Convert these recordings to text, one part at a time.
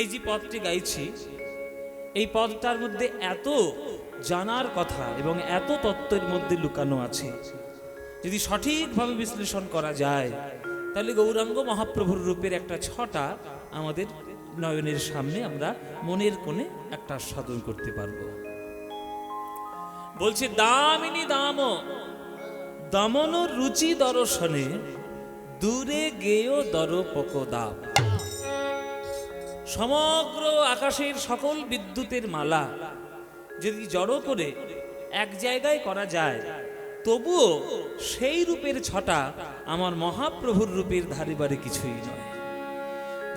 এই যে পদটি গাইছি, এই পদটার মধ্যে এত জানার কথা এবং এত তত্ত্বের মধ্যে লুকানো আছে, যদি সঠিকভাবে বিশ্লেষণ করা যায় তাহলে গৌরাঙ্গ মহাপ্রভুর রূপের একটা ছটা আমাদের নয়নের সামনে আমরা মনের কোণে একটা সাধন করতে পারবো। বলছে দামিনী দাম দমন রুচি দর্শনে দূরে গেয় দরপকদাপ। সমগ্র আকাশের সকল বিদ্যুতের মালা যদি জড়ো করে এক জায়গায় করা যায়, তবুও সেই রূপের ছটা আমার মহাপ্রভুর রূপের ধারে বারে কিছুই নয়।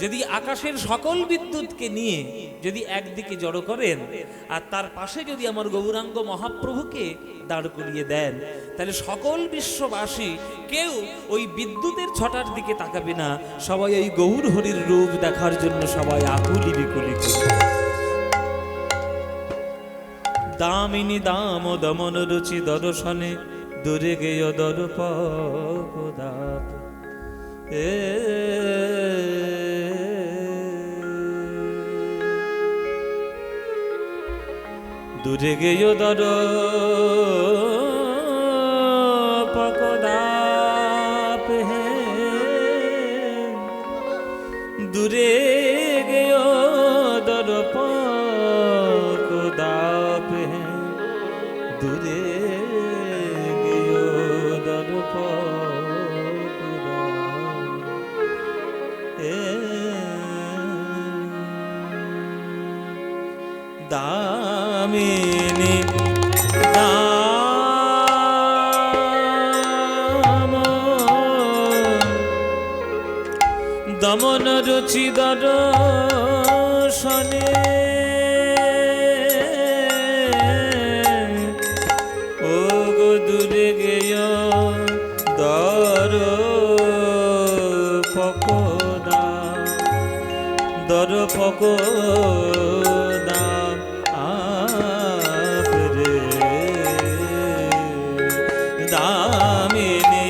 যদি আকাশের সকল বিদ্যুৎকে নিয়ে যদি একদিকে জড়ো করেন আর তার পাশে যদি আমার গৌরাঙ্গ মহাপ্রভুকে দাঁড় করিয়ে দেন, তাহলে সকল বিশ্ববাসী কেউ ওই বিদ্যুতের ছটার দিকে তাকাবে না, সবাই ওই গৌর হরির রূপ দেখার জন্য সবাই আকুলি বিকুলি করবে। দামিনী দাম দমন রুচি দর্শনে দূরে গেয় দরপকদাপ। দূরে গেয় দরপকদাপ, হে দূরে গেয় দরপকদাপ, হে দূরে গেয় দরপকদাপ। দামিনী দাম দমন রুচি দর্শনে ও গো দূরে গেয় দরপকদাপ, দরপকদাপ আপ রে। দামিনী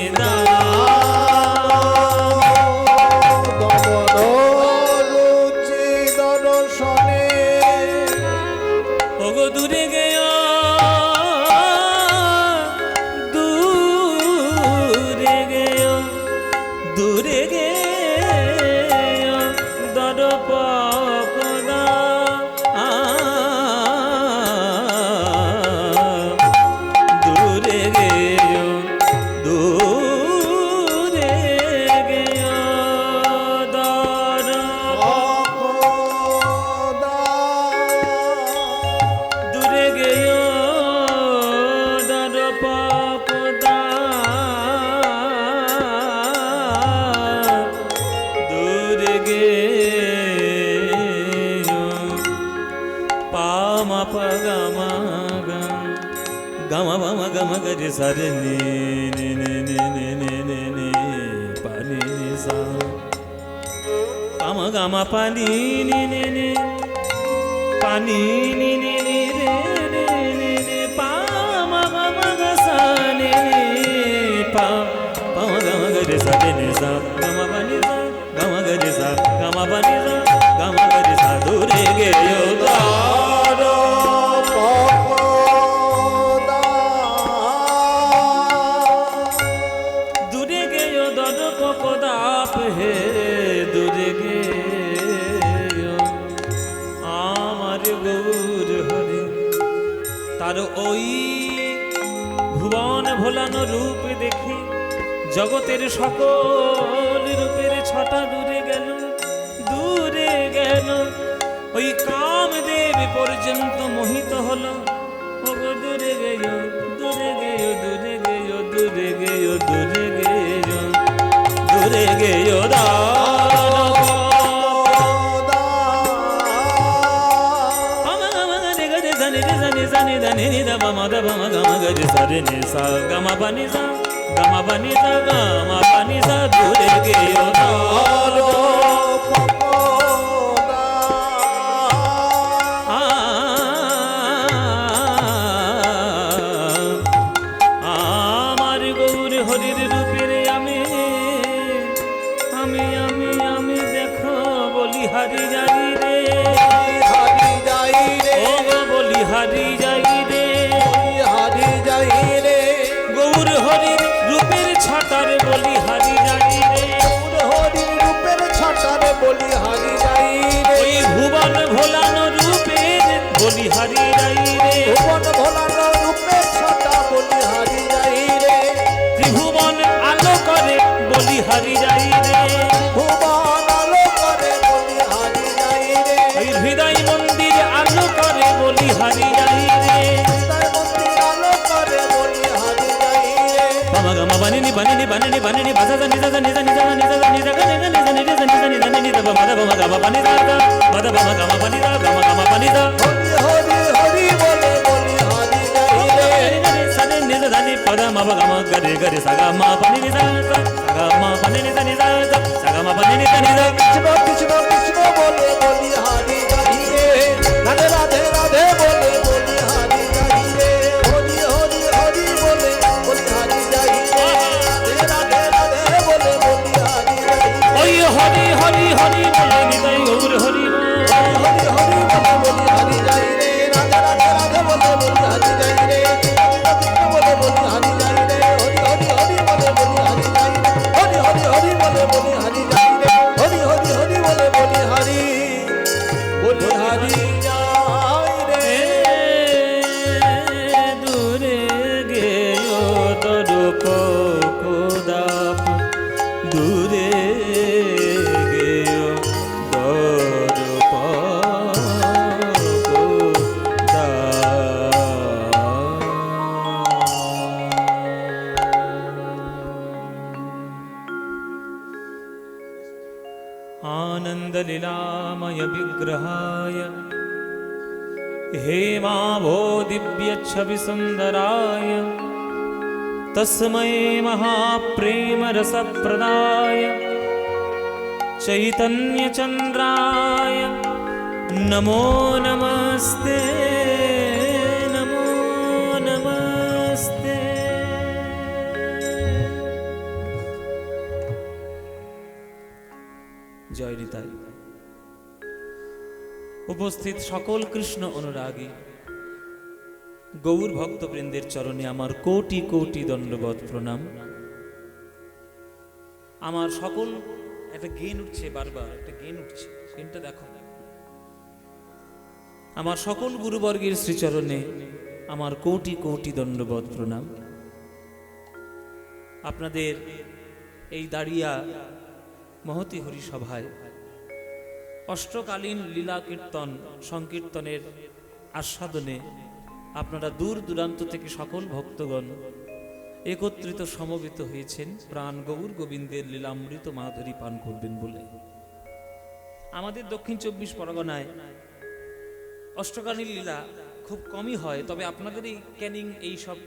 রুচি দর্শনে ওগো দূরে গেয় দূরে গেয় দূরে গেয় দরপকদাপ, দূরে গেয় দূরে গেয় দূরে গেয় দরপকদাপ, দূরে গেয় পামা পগমা গম গম গম গরে সারে নি নি নি নি নি নি নি পানি নি সা পামা গমা পানি নি নি নি পানি নি নি নি রে রে রে রে পামা গমা গসা নি নি পা পামা গম গরে সারে নি সা গম পানি সা গম গরে সা গম পানি সা গম গরে সা দূরে গেয় দূরে গেয় দরপকদাপ, হে দূরে গেয় আমার গৌর হরি। তার ওই ভুবন ভোলানো রূপ দেখে জগতের সকল রূপের ছটা দূরে গেল, দূরে গেল। ওই কামদেব পর্যন্ত মোহিত হলো। ওগো দূরে গেয় দূরে গেয় দূরে গেয় দূরে গেয় দূরে গেয় দূরে গেয় দূরে গেয় আমার গৌর হরির রূপের আমি আমি আমি আমি দেখো বলি হারি যাই রে, হারি যাই রে, ও গো বলি হারি যাই রে, হারি যাই রে, গৌর হরির রূপের ছটার বলি হারি যাই রে, হরির রূপের ছটার বলি হারি যাই রে, ওই ভুবন ভোলানো রূপের বলি হারি যাই রে, ভুবন ভোলানো রূপের ছটা বলি হারি যাই রে, ত্রিভুবন আলো করে বলি হারি যাই রে, ভুবন আলো করে বলি হারি যাই রে, ওই হৃদয় মন্দির আলো করে বলি হারি যাই রে, হৃদয় মন্দির আলো করে বলি হারি যাই রে, বাবা গামা বানিনি বানিনি বানিনি বানিনি বাজা জানি জানি জানি জানি জানি জানি জানি জানি জানি জানি জানি জানি বাবা বাবা গামা বানি দা বাবা বাবা গামা বানি দা গামা গামা বানি দা হরি হরি হরি বলে বলি হারি যাই রে, সানে নিজ জানি পদা মা গামা গরে গরে সাগা মা বানি নি সাগা মা বানি নি জানি সাগা মা বানি নি জানি কৃষ্ণ কৃষ্ণ কৃষ্ণ বলে বলি হারি যাই রে, রাধে রাধে রাধে বলে বলি হারি যাই রে, হরি হরি হরি বলে বলি হারি যাই রে, রাধে রাধে বলে বলি হারি যাই রে, ওই হরি হরি হরি বলে নিতাই গৌর হরি হরি হরি বলে বলি হারি যাই রে, রাধে রাধে রাধে বলে বলি হারি যাই রে, কৃষ্ণ বলে বলি হারি যাই রে, হরি হরি হরি বলে বলি হারি যাই রে, হরি হরি হরি বলে বলি হারি যাই রে, হরি হরি হরি বলে বলি হারি যাই রে। দূরে গেও তোর কোদাপ দূরে গেও তোর आनन्दलीलामय विग्रहाय हेमाभो दिव्यच्छविसुन्दराय तस्मै महाप्रेमरसप्रदाय चैतन्यचन्द्राय नमो नमस्ते नमो नमस्ते। জয় নিতাই। উপস্থিত সকল কৃষ্ণ অনুরাগী গৌর ভক্তবৃন্দের চরণে আমার কোটি কোটি দণ্ডবৎ প্রণাম। আমার সকল একটা গেন উঠছে, বারবার একটা গেন উঠছে, গেনটা দেখো। আমার সকল গুরুবর্গের শ্রীচরণে আমার কোটি কোটি দণ্ডবৎ প্রণাম। আপনাদের এই দাঁড়িয়া মহতি হরি সভায় অষ্টকালীন লীলা কীর্তন সংকীর্তনের আস্বাদনে আপনারা দূর দূরান্ত থেকে সকল ভক্তগণ একত্রিত সমবেত হয়েছেন প্রাণ গৌর গোবিন্দের লীলামৃত মাধুরী পান করবেন বলে। আমাদের দক্ষিণ 24 পরগনায় অষ্টকালীন লীলা খুব কমই হয়, তবে আপনাদের এই ক্যানিং এই সব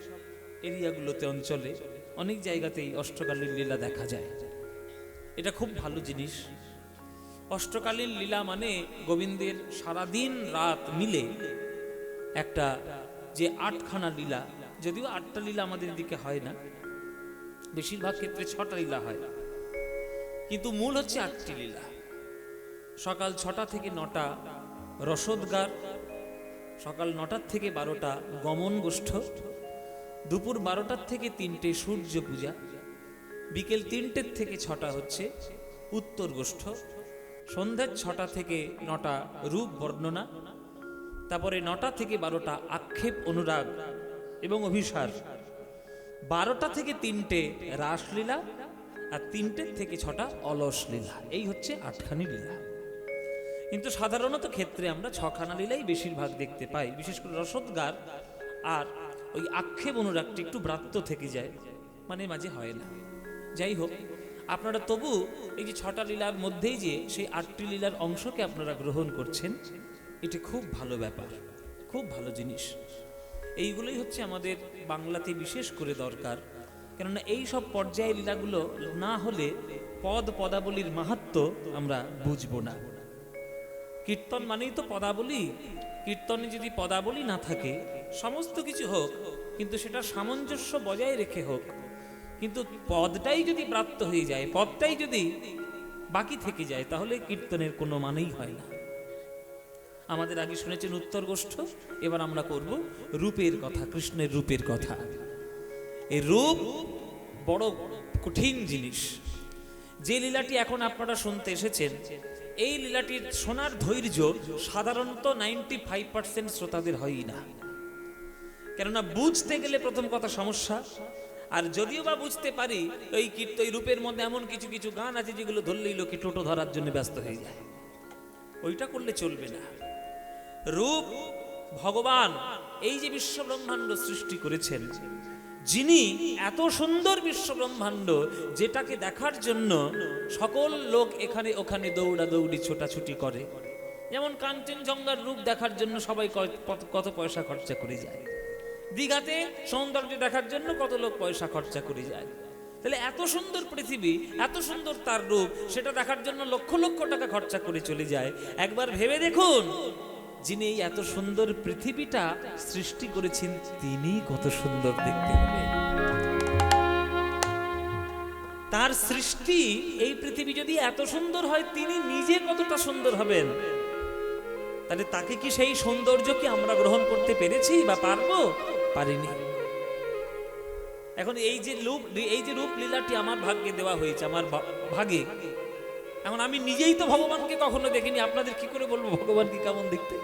এরিয়াগুলোতে অঞ্চলে অনেক জায়গাতেই অষ্টকালীন লীলা দেখা যায়। এটা খুব ভালো জিনিস। অষ্টকালীন লীলা মানে গোবিন্দের সারাদিন রাত মিলে একটা যে 8খানা লীলা, যদিও 8টা লীলা আমাদের দিকে হয় না, বেশিরভাগ ক্ষেত্রে 6টা লীলা হয়, কিন্তু মূল হচ্ছে 8টি লীলা। সকাল 6টা থেকে 9টা রসদগার, সকাল 9টার থেকে 12টা গমন গোষ্ঠ, দুপুর 12টার থেকে 3টে সূর্য পূজা, বিকেল 3টের থেকে 6টা হচ্ছে উত্তর গোষ্ঠ, সন্ধ্যা 6টা থেকে 9টা রূপ বর্ণনা, তারপরে 9টা থেকে 12টা আক্ষেপ অনুরাগ এবং অভিসার, 12টা থেকে 3টে রাসলীলা, আর 3টের থেকে 6টা অলস লীলা। এই হচ্ছে 8খানি লীলা। কিন্তু সাধারণত ক্ষেত্রে আমরা 6খানা লীলাই বেশিরভাগ দেখতে পাই, বিশেষ করে রসদগার আর ওই আক্ষেপ অনুরাগটি একটু ব্রাত্য থেকে যায়, মানে মাঝে হয় না। যাই হোক, আপনারা তবু এই যে 6টা লীলার মধ্যেই যে সেই 8টি লীলার অংশকে আপনারা গ্রহণ করছেন, এটা খুব ভালো ব্যাপার, খুব ভালো জিনিস। এইগুলোই হচ্ছে আমাদের বাংলাতে বিশেষ করে দরকার, কেননা এই সব পর্যায়ে লীলাগুলো না হলে পদ পদাবলীর মাহাত্ম্য আমরা বুঝবো না। কীর্তন মানেই তো পদাবলী, কীর্তনে যদি পদাবলী না থাকে, সমস্ত কিছু হোক কিন্তু সেটা সামঞ্জস্য বজায় রেখে হোক, কিন্তু পদটাই যদি প্রাপ্ত হয়ে যায়, পদটাই যদি বাকি থেকে যায়, তাহলে কীর্তনের কোনো মানেই হয় না। আমাদের আগে শুনেছেন উত্তর গোষ্ঠ, এবার আমরা করব রূপের কথা, কৃষ্ণের রূপের কথা। এই রূপ বড় কঠিন জিনিস। যে লীলাটি এখন আপনারা শুনতে এসেছেন, এই লীলাটির শোনার ধৈর্য সাধারণত 95% শ্রোতাদের হয়ই না। কেননা বুঝতে গেলে প্রথম কথা সমস্যা, আর যদিও বা বুঝতে পারি ওই কীর্তন রূপের মধ্যে এমন কিছু কিছু গান আছে যেগুলো ধরলেই লোকে টোটো ধরার জন্য ব্যস্ত হয়ে যায়, ওইটা করলে চলবে না। রূপ ভগবান এই যে বিশ্ব ব্রহ্মাণ্ড সৃষ্টি করেছেন, যিনি এত সুন্দর বিশ্ব ব্রহ্মাণ্ড, যেটাকে দেখার জন্য সকল লোক এখানে ওখানে দৌড়াদৌড়ি ছোটাছুটি করে। যেমন কাঞ্চনজঙ্ঘার রূপ দেখার জন্য সবাই কত পয়সা খরচা করে যায়, দীঘাতে সৌন্দর্য দেখার জন্য কত লোক পয়সা খরচা করে যায়। তাহলে এত সুন্দর পৃথিবী, এত সুন্দর তার রূপ, সেটা দেখার জন্য লক্ষ লক্ষ টাকা খরচা করে চলে যায়। একবার ভেবে দেখুন, যিনি এই এত সুন্দর পৃথিবীটা সৃষ্টি করেছেন, তিনি কত সুন্দর দেখতে হবে। তার সৃষ্টি এই পৃথিবী যদি এত সুন্দর হয়, তিনি নিজে কতটা সুন্দর হবেন। তাহলে তাকে কি সেই সৌন্দর্য কি আমরা গ্রহণ করতে পেরেছি বা পারবো? পারিনি। এখন এই যে রূপ লীলাটি আমার ভাগ্যে দেওয়া হয়েছে, আমার ভাগে, এখন আমি নিজেই তো ভগবানকে কখনো দেখিনি, আপনাদের কি করে বলবো ভগবান কি কেমন দেখতে?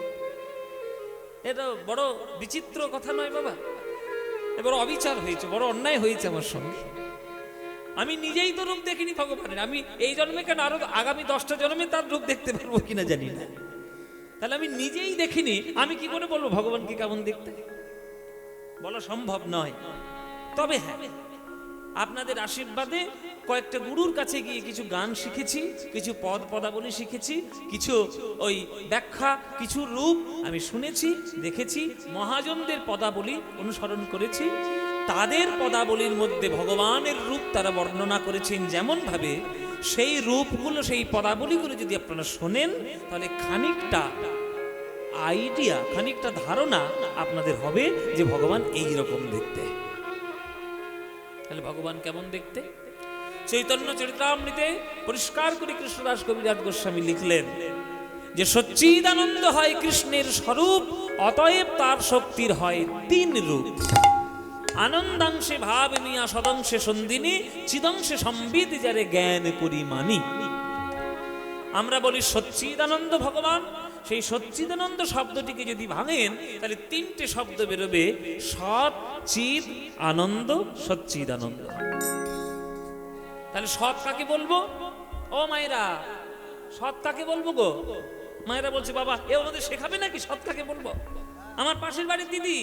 এটা বড় বিচিত্র কথা নয় বাবা? এবার অবিচার হয়েছে, বড় অন্যায় হয়েছে আমার সঙ্গে। আমি নিজেই তো রূপ দেখিনি ভগবানের। আমি এই জন্মে কেন, আরো আগামী 10টা জন্মে তার রূপ দেখতে পারবো কিনা জানি না। তাহলে আমি নিজেই দেখিনি, আমি কি করে বলবো ভগবানকে কেমন দেখতে? বলা সম্ভব নয়। তবে হ্যাঁ, আপনাদের আশীর্বাদে কয়েকটা গুরুর কাছে গিয়ে কিছু গান শিখেছি, কিছু পদাবলী শিখেছি, কিছু ওই ব্যাখ্যা, কিছু রূপ আমি শুনেছি, দেখেছি। মহাজনদের পদাবলী অনুসরণ করেছি। তাদের পদাবলীর মধ্যে ভগবানের রূপ তারা বর্ণনা করেছেন যেমন ভাবে, সেই রূপগুলো, সেই পদাবলীগুলো যদি আপনারা শোনেন, তাহলে খানিকটা আইডিয়া, খানিকটা ধারণা আপনাদের হবে যে ভগবান এই রকম দেখতে। তাহলে ভগবান কেমন দেখতে? চৈতন্য চরিতামৃতে পরিষ্কার করে কৃষ্ণদাস কবিরাজ গোস্বামী লিখলেন যে সচ্চিদানন্দ হয় কৃষ্ণের স্বরূপ, অতএব তার শক্তির হয় 3 রূপ। আনন্দাংশে ভাব নিয়া সদংশে সন্দিনী, চিদংশে সম্বিত যারে জ্ঞান করি মানি। আমরা বলি সচ্চিদানন্দ ভগবান, সেই সচ্চিদানন্দ শব্দটিকে যদি ভাঙেন, তাহলে 3টে শব্দ বেরোবে, সৎ, চিদ, আনন্দ, সচ্চিদানন্দ। তাহলে সৎ কাকে বলবো? ও মায়েরা, সৎ কাকে বলবো গো? মায়েরা বলছে বাবা এ আমাদের শেখাবে নাকি সৎ কাকে বলবো? আমার পাশের বাড়ির দিদি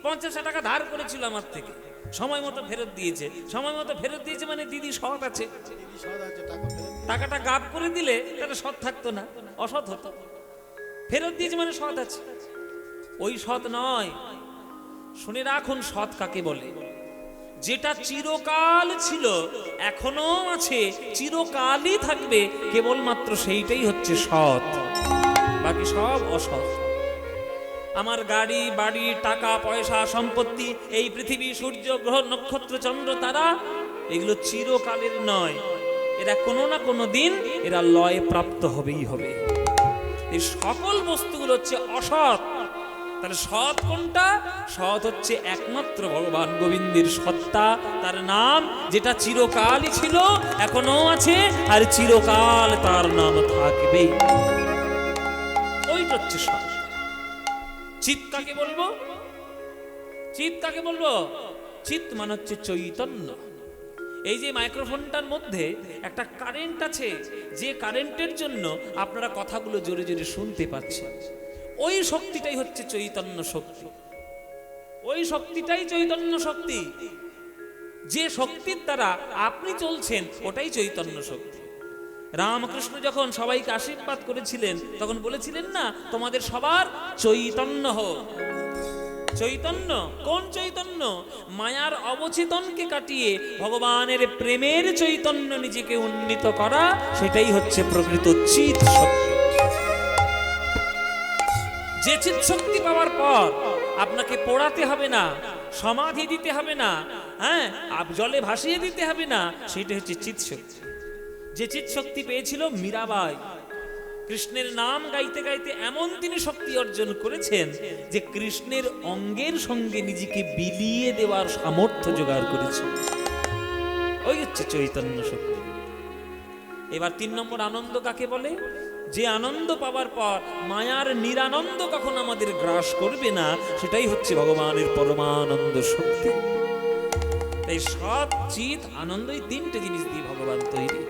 50 টাকা ধার করেছিল আমার থেকে, সময় মতো ফেরত দিয়েছে। সময় মতো ফেরত দিয়েছে মানে দিদি সৎ আছে। টাকাটা গাব করে দিলে তাহলে সৎ থাকতো না, অসৎ হতো। ফেরত দিয়েছে মানে সৎ আছে। ওই সৎ নয়। শুনে রাখুন, সৎ কাকে বলে? যেটা চিরকাল ছিল, এখনো আছে, চিরকালই থাকবে, কেবলমাত্র সেইটাই হচ্ছে সৎ, বাকি সব অসৎ। আমার গাড়ি বাড়ি, টাকা পয়সা, সম্পত্তি, এই পৃথিবী, সূর্য গ্রহ নক্ষত্র চন্দ্র তারা, এগুলো চিরকালের নয়। এরা কোনো না কোনো দিন এরা লয় প্রাপ্ত হবেই হবে। এই সকল বস্তুগুলো হচ্ছে অসৎ। তাহলে সৎ কোনটা? সৎ হচ্ছে একমাত্র ভগবান গোবিন্দের সত্তা, তার নাম, যেটা চিরকালই ছিল, এখনো আছে, আর চিরকাল তার নাম থাকবে। ওইটা হচ্ছে সৎ। চিৎ কাকে বলবো? চিৎ কাকে বলবো? চিৎ মানে হচ্ছে চৈতন্য। এই যে মাইক্রোফোনটার মধ্যে একটা কারেন্ট আছে, যে কারেন্টের জন্য আপনারা কথাগুলো জোরে জোরে শুনতে পাচ্ছেন, ওই শক্তিটাই হচ্ছে চৈতন্য শক্তি। ওই শক্তিটাই চৈতন্য শক্তি। যে শক্তির দ্বারা আপনি চলছেন, ওটাই চৈতন্য শক্তি। রামকৃষ্ণ যখন সবাইকে আশীর্বাদ করেছিলেন, তখন বলেছিলেন না, তোমাদের সবার চৈতন্য হোক। চৈতন্য কোন চৈতন্য? মায়ার অবচেতনকে কাটিয়ে ভগবানের প্রেমের চৈতন্য নিজেকে উন্নীত করা, সেটাই হচ্ছে প্রকৃত চিৎ শক্তি। যে চিৎ শক্তি পাওয়ার পর আপনাকে পোড়াতে হবে না, সমাধি দিতে হবে না, হ্যাঁ, জলে ভাসিয়ে দিতে হবে না, সেটা হচ্ছে চিৎ শক্তি। যে চিৎ শক্তি পেয়েছিল মীরাবাই, কৃষ্ণের নাম গাইতে গাইতে এমন তিনি শক্তি অর্জন করেছেন যে কৃষ্ণের অঙ্গের সঙ্গে নিজেকে বিলিয়ে দেওয়ার সামর্থ্য জোগাড় করেছেন। ওই হচ্ছে চৈতন্য শক্তি। এবার 3 নম্বর আনন্দ কাকে বলে? যে আনন্দ পাওয়ার পর মায়ার নিরানন্দ কখন আমাদের গ্রাস করবে না, সেটাই হচ্ছে ভগবানের পরমানন্দ শক্তি। তাই সৎ, চিত, আনন্দ, এই 3টে জিনিস দিয়ে ভগবান তৈরি।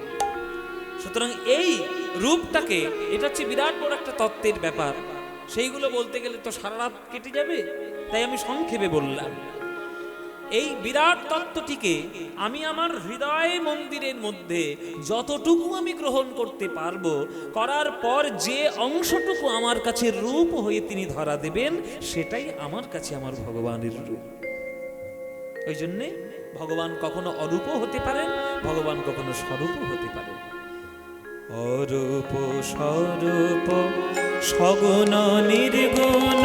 সুতরাং এই রূপটাকে, এটা হচ্ছে বিরাট বড় একটা তত্ত্বের ব্যাপার। সেইগুলো বলতে গেলে তো সারা রাত কেটে যাবে, তাই আমি সংক্ষেপে বললাম। এই বিরাট তত্ত্বটিকে আমি আমার হৃদয় মন্দিরের মধ্যে যতটুকু আমি গ্রহণ করতে পারবো, করার পর যে অংশটুকু আমার কাছে রূপ হয়ে তিনি ধরা দেবেন, সেটাই আমার কাছে আমার ভগবানের রূপ। ওই জন্যে ভগবান কখনো অরূপও হতে পারেন, ভগবান কখনো স্বরূপও হতে পারেন। অরূপ স্বরূপ সগুণ নির্গুণ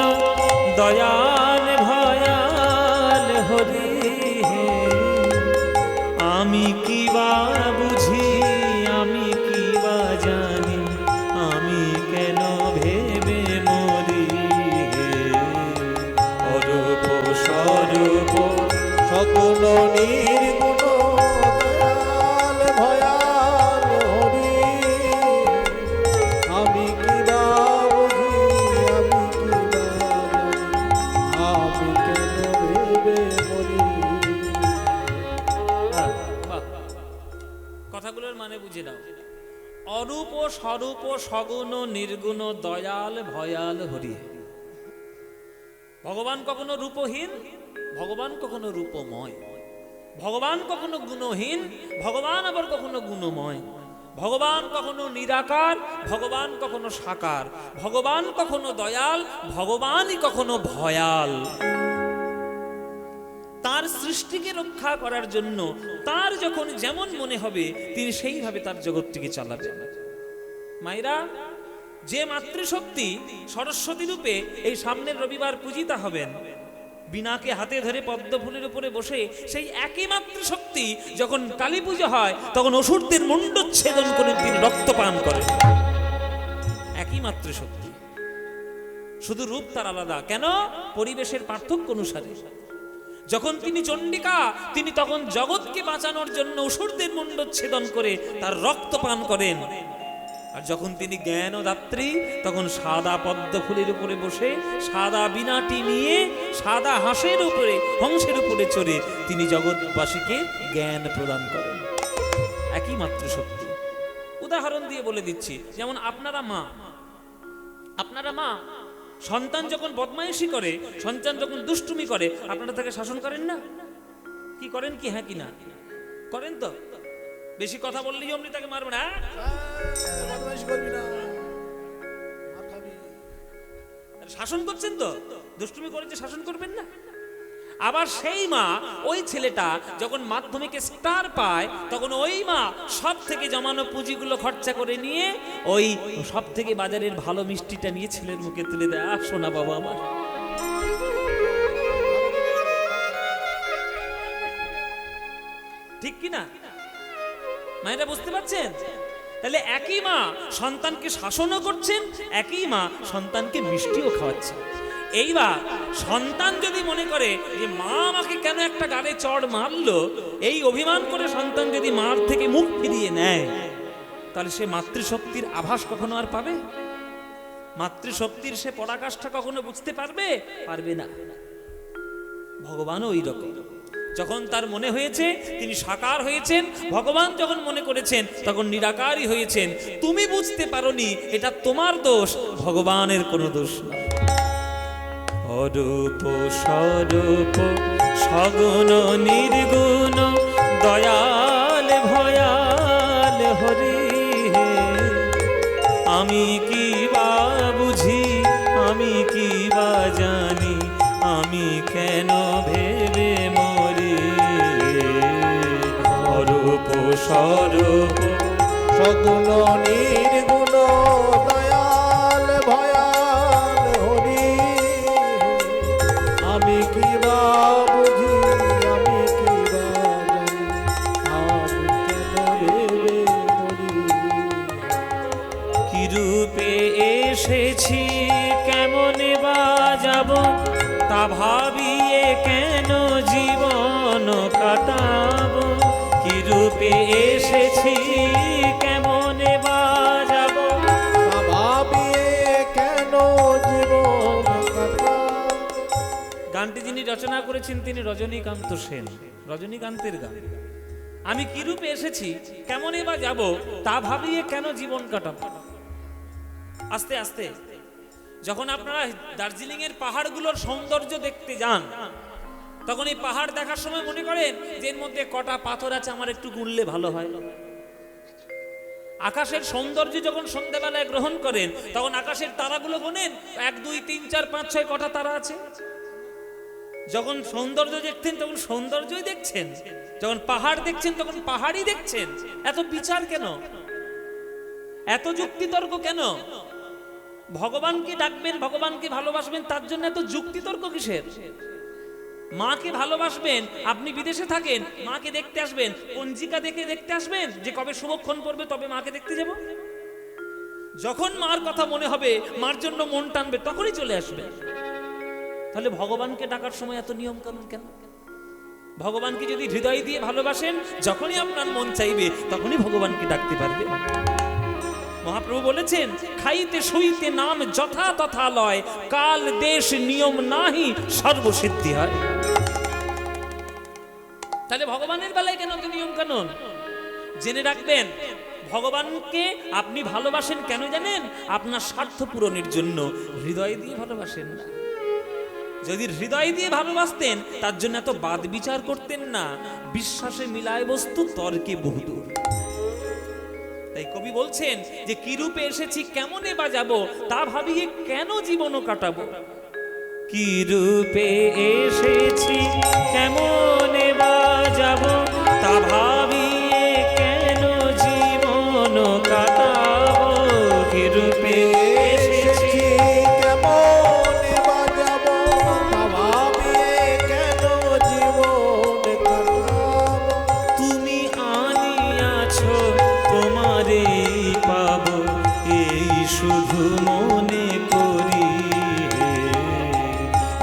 দয়াল ভয়াল হরি হে, আমি কি বা বুঝি, আমি কি বা জানি, আমি কেন ভেবে মরি হে। অরূপ স্বরূপ সগুণ নির্গুণ দয়াল ভয়াল হরি, আমি কি বা বুঝি, আমি কি বা জানি, আমি কেন ভেবে মরি। কথাগুলোর মানে বুঝে নাও। অরূপ স্বরূপ সগুণ নির্গুণ দয়াল ভয়াল হরি। ভগবান কখনো রূপহীন, ভগবান কখনো রূপময়। ভগবান কখনো গুণহীন, ভগবান আবার কখনো গুণময়। ভগবান কখনো নিরাকার, ভগবান কখনো সাকার। ভগবান কখনো দয়াল, ভগবানই কখনো ভয়াল। তার সৃষ্টিকে রক্ষা করার জন্য তার যখন যেমন মনে হবে তিনি সেইভাবে তার জগৎটিকে চালাবেন। মায়েরা, যে মাতৃশক্তি সরস্বতী রূপে এই সামনের রবিবার পূজিতা হবেন, বিনাকে হাতে ধরে পদ্ম ফুলের উপরে বসে, সেই একই মাতৃশক্তি যখন কালী পুজো হয় তখন অসুরদের মুণ্ডচ্ছেদন করে তিনি রক্ত পান করেন। একই মাতৃশক্তি, শুধু রূপ তার আলাদা। কেন? পরিবেশের পার্থক্য অনুসারে। যখন তিনি চণ্ডিকা, তিনি তখন জগৎকে বাঁচানোর জন্য অসুরদের মুণ্ডচ্ছেদন করে তার রক্ত পান করেন। আর যখন তিনি জ্ঞান দাত্রী, তখন সাদা পদ্ম ফুলের উপরে বসে, সাদা বিনাটি নিয়ে, সাদা হাঁসের উপরে, হংসের উপরে চড়ে তিনি জগৎবাসীকে জ্ঞান প্রদান করেন। একই মাত্র শক্তি। উদাহরণ দিয়ে বলে দিচ্ছি, যেমন আপনারা মা, সন্তান যখন বদমাইশি করে, সন্তান যখন দুষ্টুমি করে, আপনারা তাকে শাসন করেন না? কি করেন? কি হ্যাঁ কি না করেন? তো বেশি কথা বললেই অমনি তাকে মারবেন। হ্যাঁ, বদমাইশ করবি না, মার খাবি। শাসন করছেন তো, দুষ্টুমি করেন যে শাসন করবেন না? আবার সেই মা, ওই ছেলেটা যখন মাধ্যমিকে স্টার পায়, তখন ওই মা সব থেকে জমানো পুঁজিগুলো খরচা করে নিয়ে ওই সব থেকে বাজারের ভালো মিষ্টিটা নিয়ে ছেলের মুখে তুলে দেয়, আহ সোনা বাবা আমার। ঠিক কি না মায়েরা? বুঝতে পারছেন? তাহলে একই মা সন্তানকে শাসনও করছেন, একই মা সন্তানকে মিষ্টিও খাওয়াচ্ছেন। এইবার সন্তান যদি মনে করে যে মা আমাকে কেন একটা গালে চড় মারলো, এই অভিমান করে সন্তান যদি মার থেকে মুখ ফিরিয়ে নেয়, তাহলে সে মাতৃশক্তির আভাস কখনো আর পাবে? মাতৃশক্তির সে পরাকাষ্ঠা কখনো বুঝতে পারবে? পারবে না। ভগবানও ওই রকম। যখন তার মনে হয়েছে তিনি সাকার হয়েছেন, ভগবান যখন মনে করেছেন তখন নিরাকারই হয়েছেন। তুমি বুঝতে পারোনি, এটা তোমার দোষ, ভগবানের কোনো দোষ না। অরূপ স্বরূপ সগুণ নির্গুণ দয়াল ভয়াল হরি হে, আমি কি বা বুঝি, আমি কি বা জানি, আমি কেন ভেবে মরি। অরূপ স্বরূপ সগুণ নির্গুণ দয়াল ভয়াল হরি, আমি কি বা বুঝি, আমি কি বা জানি, আমি কেন ভেবে মরি। এসেছি কেমনে বাজাবো, তা ভাবিয়ে কেন জীবন কাটাবো। কি রূপে এসেছি কেমনে বাজাবো, তা ভাবিয়ে কেন জীবন কাটাবো। গানটি যিনি রচনা করেছেন তিনি রজনীকান্ত সেন, রজনীকান্তের গান। আমি কি রূপে এসেছি কেমনে বা যাব, তা ভাবিয়ে কেন জীবন কাটাবো। আস্তে আস্তে যখন আপনারা দার্জিলিং এর পাহাড়গুলোর সৌন্দর্য দেখতে যান, তখন এই পাহাড় দেখার সময় মনে করেন যে এর মধ্যে কটা পাথর আছে, আমার একটু গুনলে ভালো হয়। আকাশের সৌন্দর্য যখন সন্ধ্যাবেলায় গ্রহণ করেন, তখন আকাশের তারাগুলো গোনেন, 1 2 3 4 5 6 কটা তারা আছে। যখন সৌন্দর্য দেখছেন তখন সৌন্দর্যই দেখছেন, যখন পাহাড় দেখছেন তখন পাহাড়ই দেখছেন। এত বিচার কেন, এত যুক্তিতর্ক কেন? ভগবানকে ডাকবেন, ভগবানকে ভালোবাসবেন, তার জন্য এত যুক্তিতর্ক কিসের? মাকে ভালোবাসবেন, আপনি বিদেশে থাকেন, মাকে দেখতে আসবেন, পঞ্জিকা দেখে দেখতে আসবেন যে কবে শুভক্ষণ পড়বে তবে মাকে দেখতে যাব। যখন মার কথা মনে হবে, মার জন্য মন টানবে, তখনই চলে আসবেন। তাহলে ভগবানকে ডাকার সময় এত নিয়ম কানুন কেন? ভগবানকে যদি হৃদয় দিয়ে ভালোবাসেন, যখনই আপনার মন চাইবে তখনই ভগবানকে ডাকতে পারবে। মহাপ্রভু বলেছেন, খাইতে শুইতে নাম যথা তথা লয়, কাল দেশ নিয়ম নাহি সর্বসিদ্ধি হয়। তাহলে ভগবানের বেলায় কেন নিয়ম কানুন? জেনে রাখবেন, ভগবানকে আপনি ভালোবাসেন কেন জানেন? আপনার স্বার্থ পূরণের জন্য। হৃদয় দিয়ে ভালোবাসেন না। যদি হৃদয় দিয়ে ভালোবাসতেন, তার জন্য এত বাদ বিচার করতেন না। বিশ্বাসে মিলায় বস্তু, তর্কে বহুদূর। তাই কবি বলছেন যে কি রূপে এসেছি কেমনে বাজাবো, তা ভাবিয়ে কেন জীবন কাটাবো। কি রূপে এসেছি কেমনে বাজাবো, তা ভাবিয়ে কেন জীবন কাটাবো। কি রূপে এসেছি কেমনে বাজাবো, তা ভাবিয়ে কেন জীবন কাটাবো। তুমি আনিয়াছো তোমারে পাবো, এই শুধু মনে করি।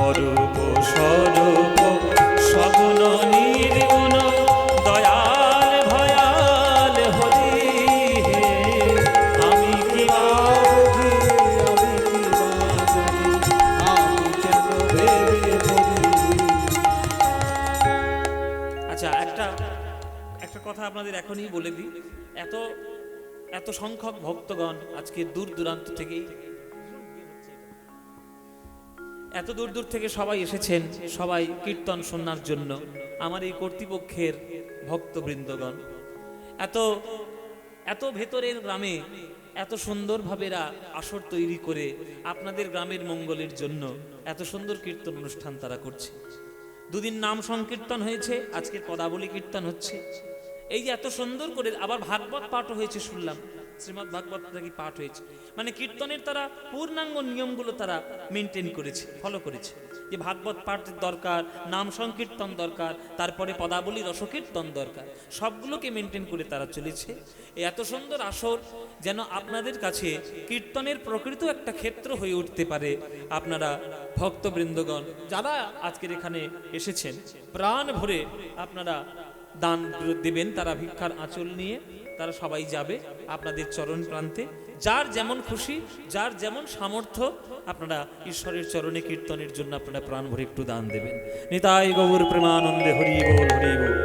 অরূপ স্বরূপ সগুণ নির্গুণ, দয়াল ভয়াল হরি হে। আমি কি বুঝি আমি কি বাজারি, আমি কেন ভেবে মরি। আচ্ছা, একটা কথা আপনাদের এখনই বলে দিই। এত সংখ্যক ভক্তগণ আজকে দূর দূরান্ত থেকে, এত দূর দূর থেকে সবাই এসেছেন, সবাই কীর্তন শোনার জন্য। আমার এই কর্তৃপক্ষের ভক্তবৃন্দগণ এত ভেতরের গ্রামে এত সুন্দরভাবে আসর তৈরি করে আপনাদের গ্রামের মঙ্গলের জন্য এত সুন্দর কীর্তন অনুষ্ঠান তারা করছে। 2 দিন নাম সংকীর্তন হয়েছে, আজকে পদাবলী কীর্তন হচ্ছে। এই যে এত সুন্দর করে, আবার ভাগবত পাঠও হয়েছে শুনলাম, শ্রীমদ্ ভাগবত নাকি পাঠ হয়েছে। মানে কীর্তনের তারা পূর্ণাঙ্গ নিয়মগুলো তারা মেনটেন করেছে, ফলো করেছে। যে ভাগবত পাঠের দরকার, নাম সংকীর্তন দরকার, তারপরে পদাবলী রসকীর্তন দরকার, সবগুলোকে মেনটেন করে তারা চলেছে। এই এত সুন্দর আসর যেন আপনাদের কাছে কীর্তনের প্রকৃত একটা ক্ষেত্র হয়ে উঠতে পারে। আপনারা ভক্তবৃন্দগণ যারা আজকের এখানে এসেছেন, প্রাণ ভরে আপনারা দান দেবেন। তারা ভিক্ষার আঁচল নিয়ে তারা সবাই যাবে আপনাদের চরণ প্রান্তে। যার যেমন খুশি, যার যেমন সামর্থ্য, আপনারা ঈশ্বরের চরণে কীর্তনের জন্য আপনারা প্রাণ ভরে একটু দান দেবেন। নিতাই গৌর প্রেমানন্দে হরি বল, হরি বল।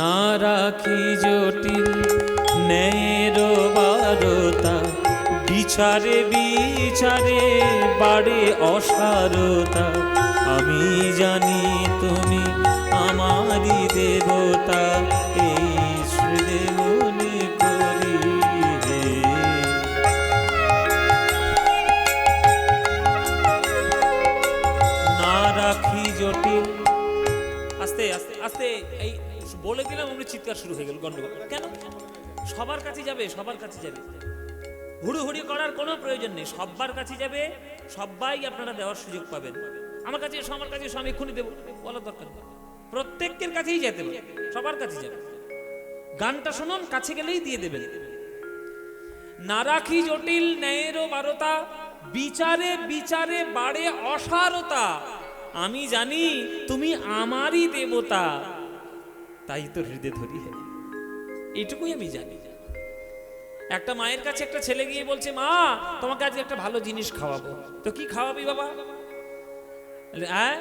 না রাখি জটিল ন্যায়ের বারতা, বিচারে বিচারে বাড়ে অসারতা। আমি জানি তুমি আমারি দেবতা, এই শ্রীদে মনে করি হে। না রাখি জটিল, আস্তে আস্তে আস্তে, এই বলে দিলাম আমরা চিৎকার শুরু হয়ে গেল, গন্ডগোল কেন? সবার কাছে যাবে, সবার কাছে যাবে, হুড়োহুড়ি করার কোনো প্রয়োজন নেই। সবার কাছে যাবে, সবাই আপনারা দেওয়ার সুযোগ পাবেন। আমার কাছে এসো, আমার কাছে এসো, আমি এক্ষুনি দেবো বলার দরকার নেই। প্রত্যেকের কাছেই যেতে হবে, সবার কাছে যাবে। গানটা শুনুন, কাছে গেলেই দিয়ে দেবেন। না রাখি জটিল ন্যায়েরও বারতা, বিচারে বিচারে বাড়ে অসারতা। আমি জানি তুমি আমারই দেবতা, তাই তো হৃদয় ধরি হে। এইটুকুই আমি জানি। একটা মায়ের কাছে একটা ছেলে গিয়ে বলছে, মা তোমাকে আজকে একটা ভালো জিনিস খাওয়াবো। তো কি খাওয়াবি বাবা? হ্যাঁ,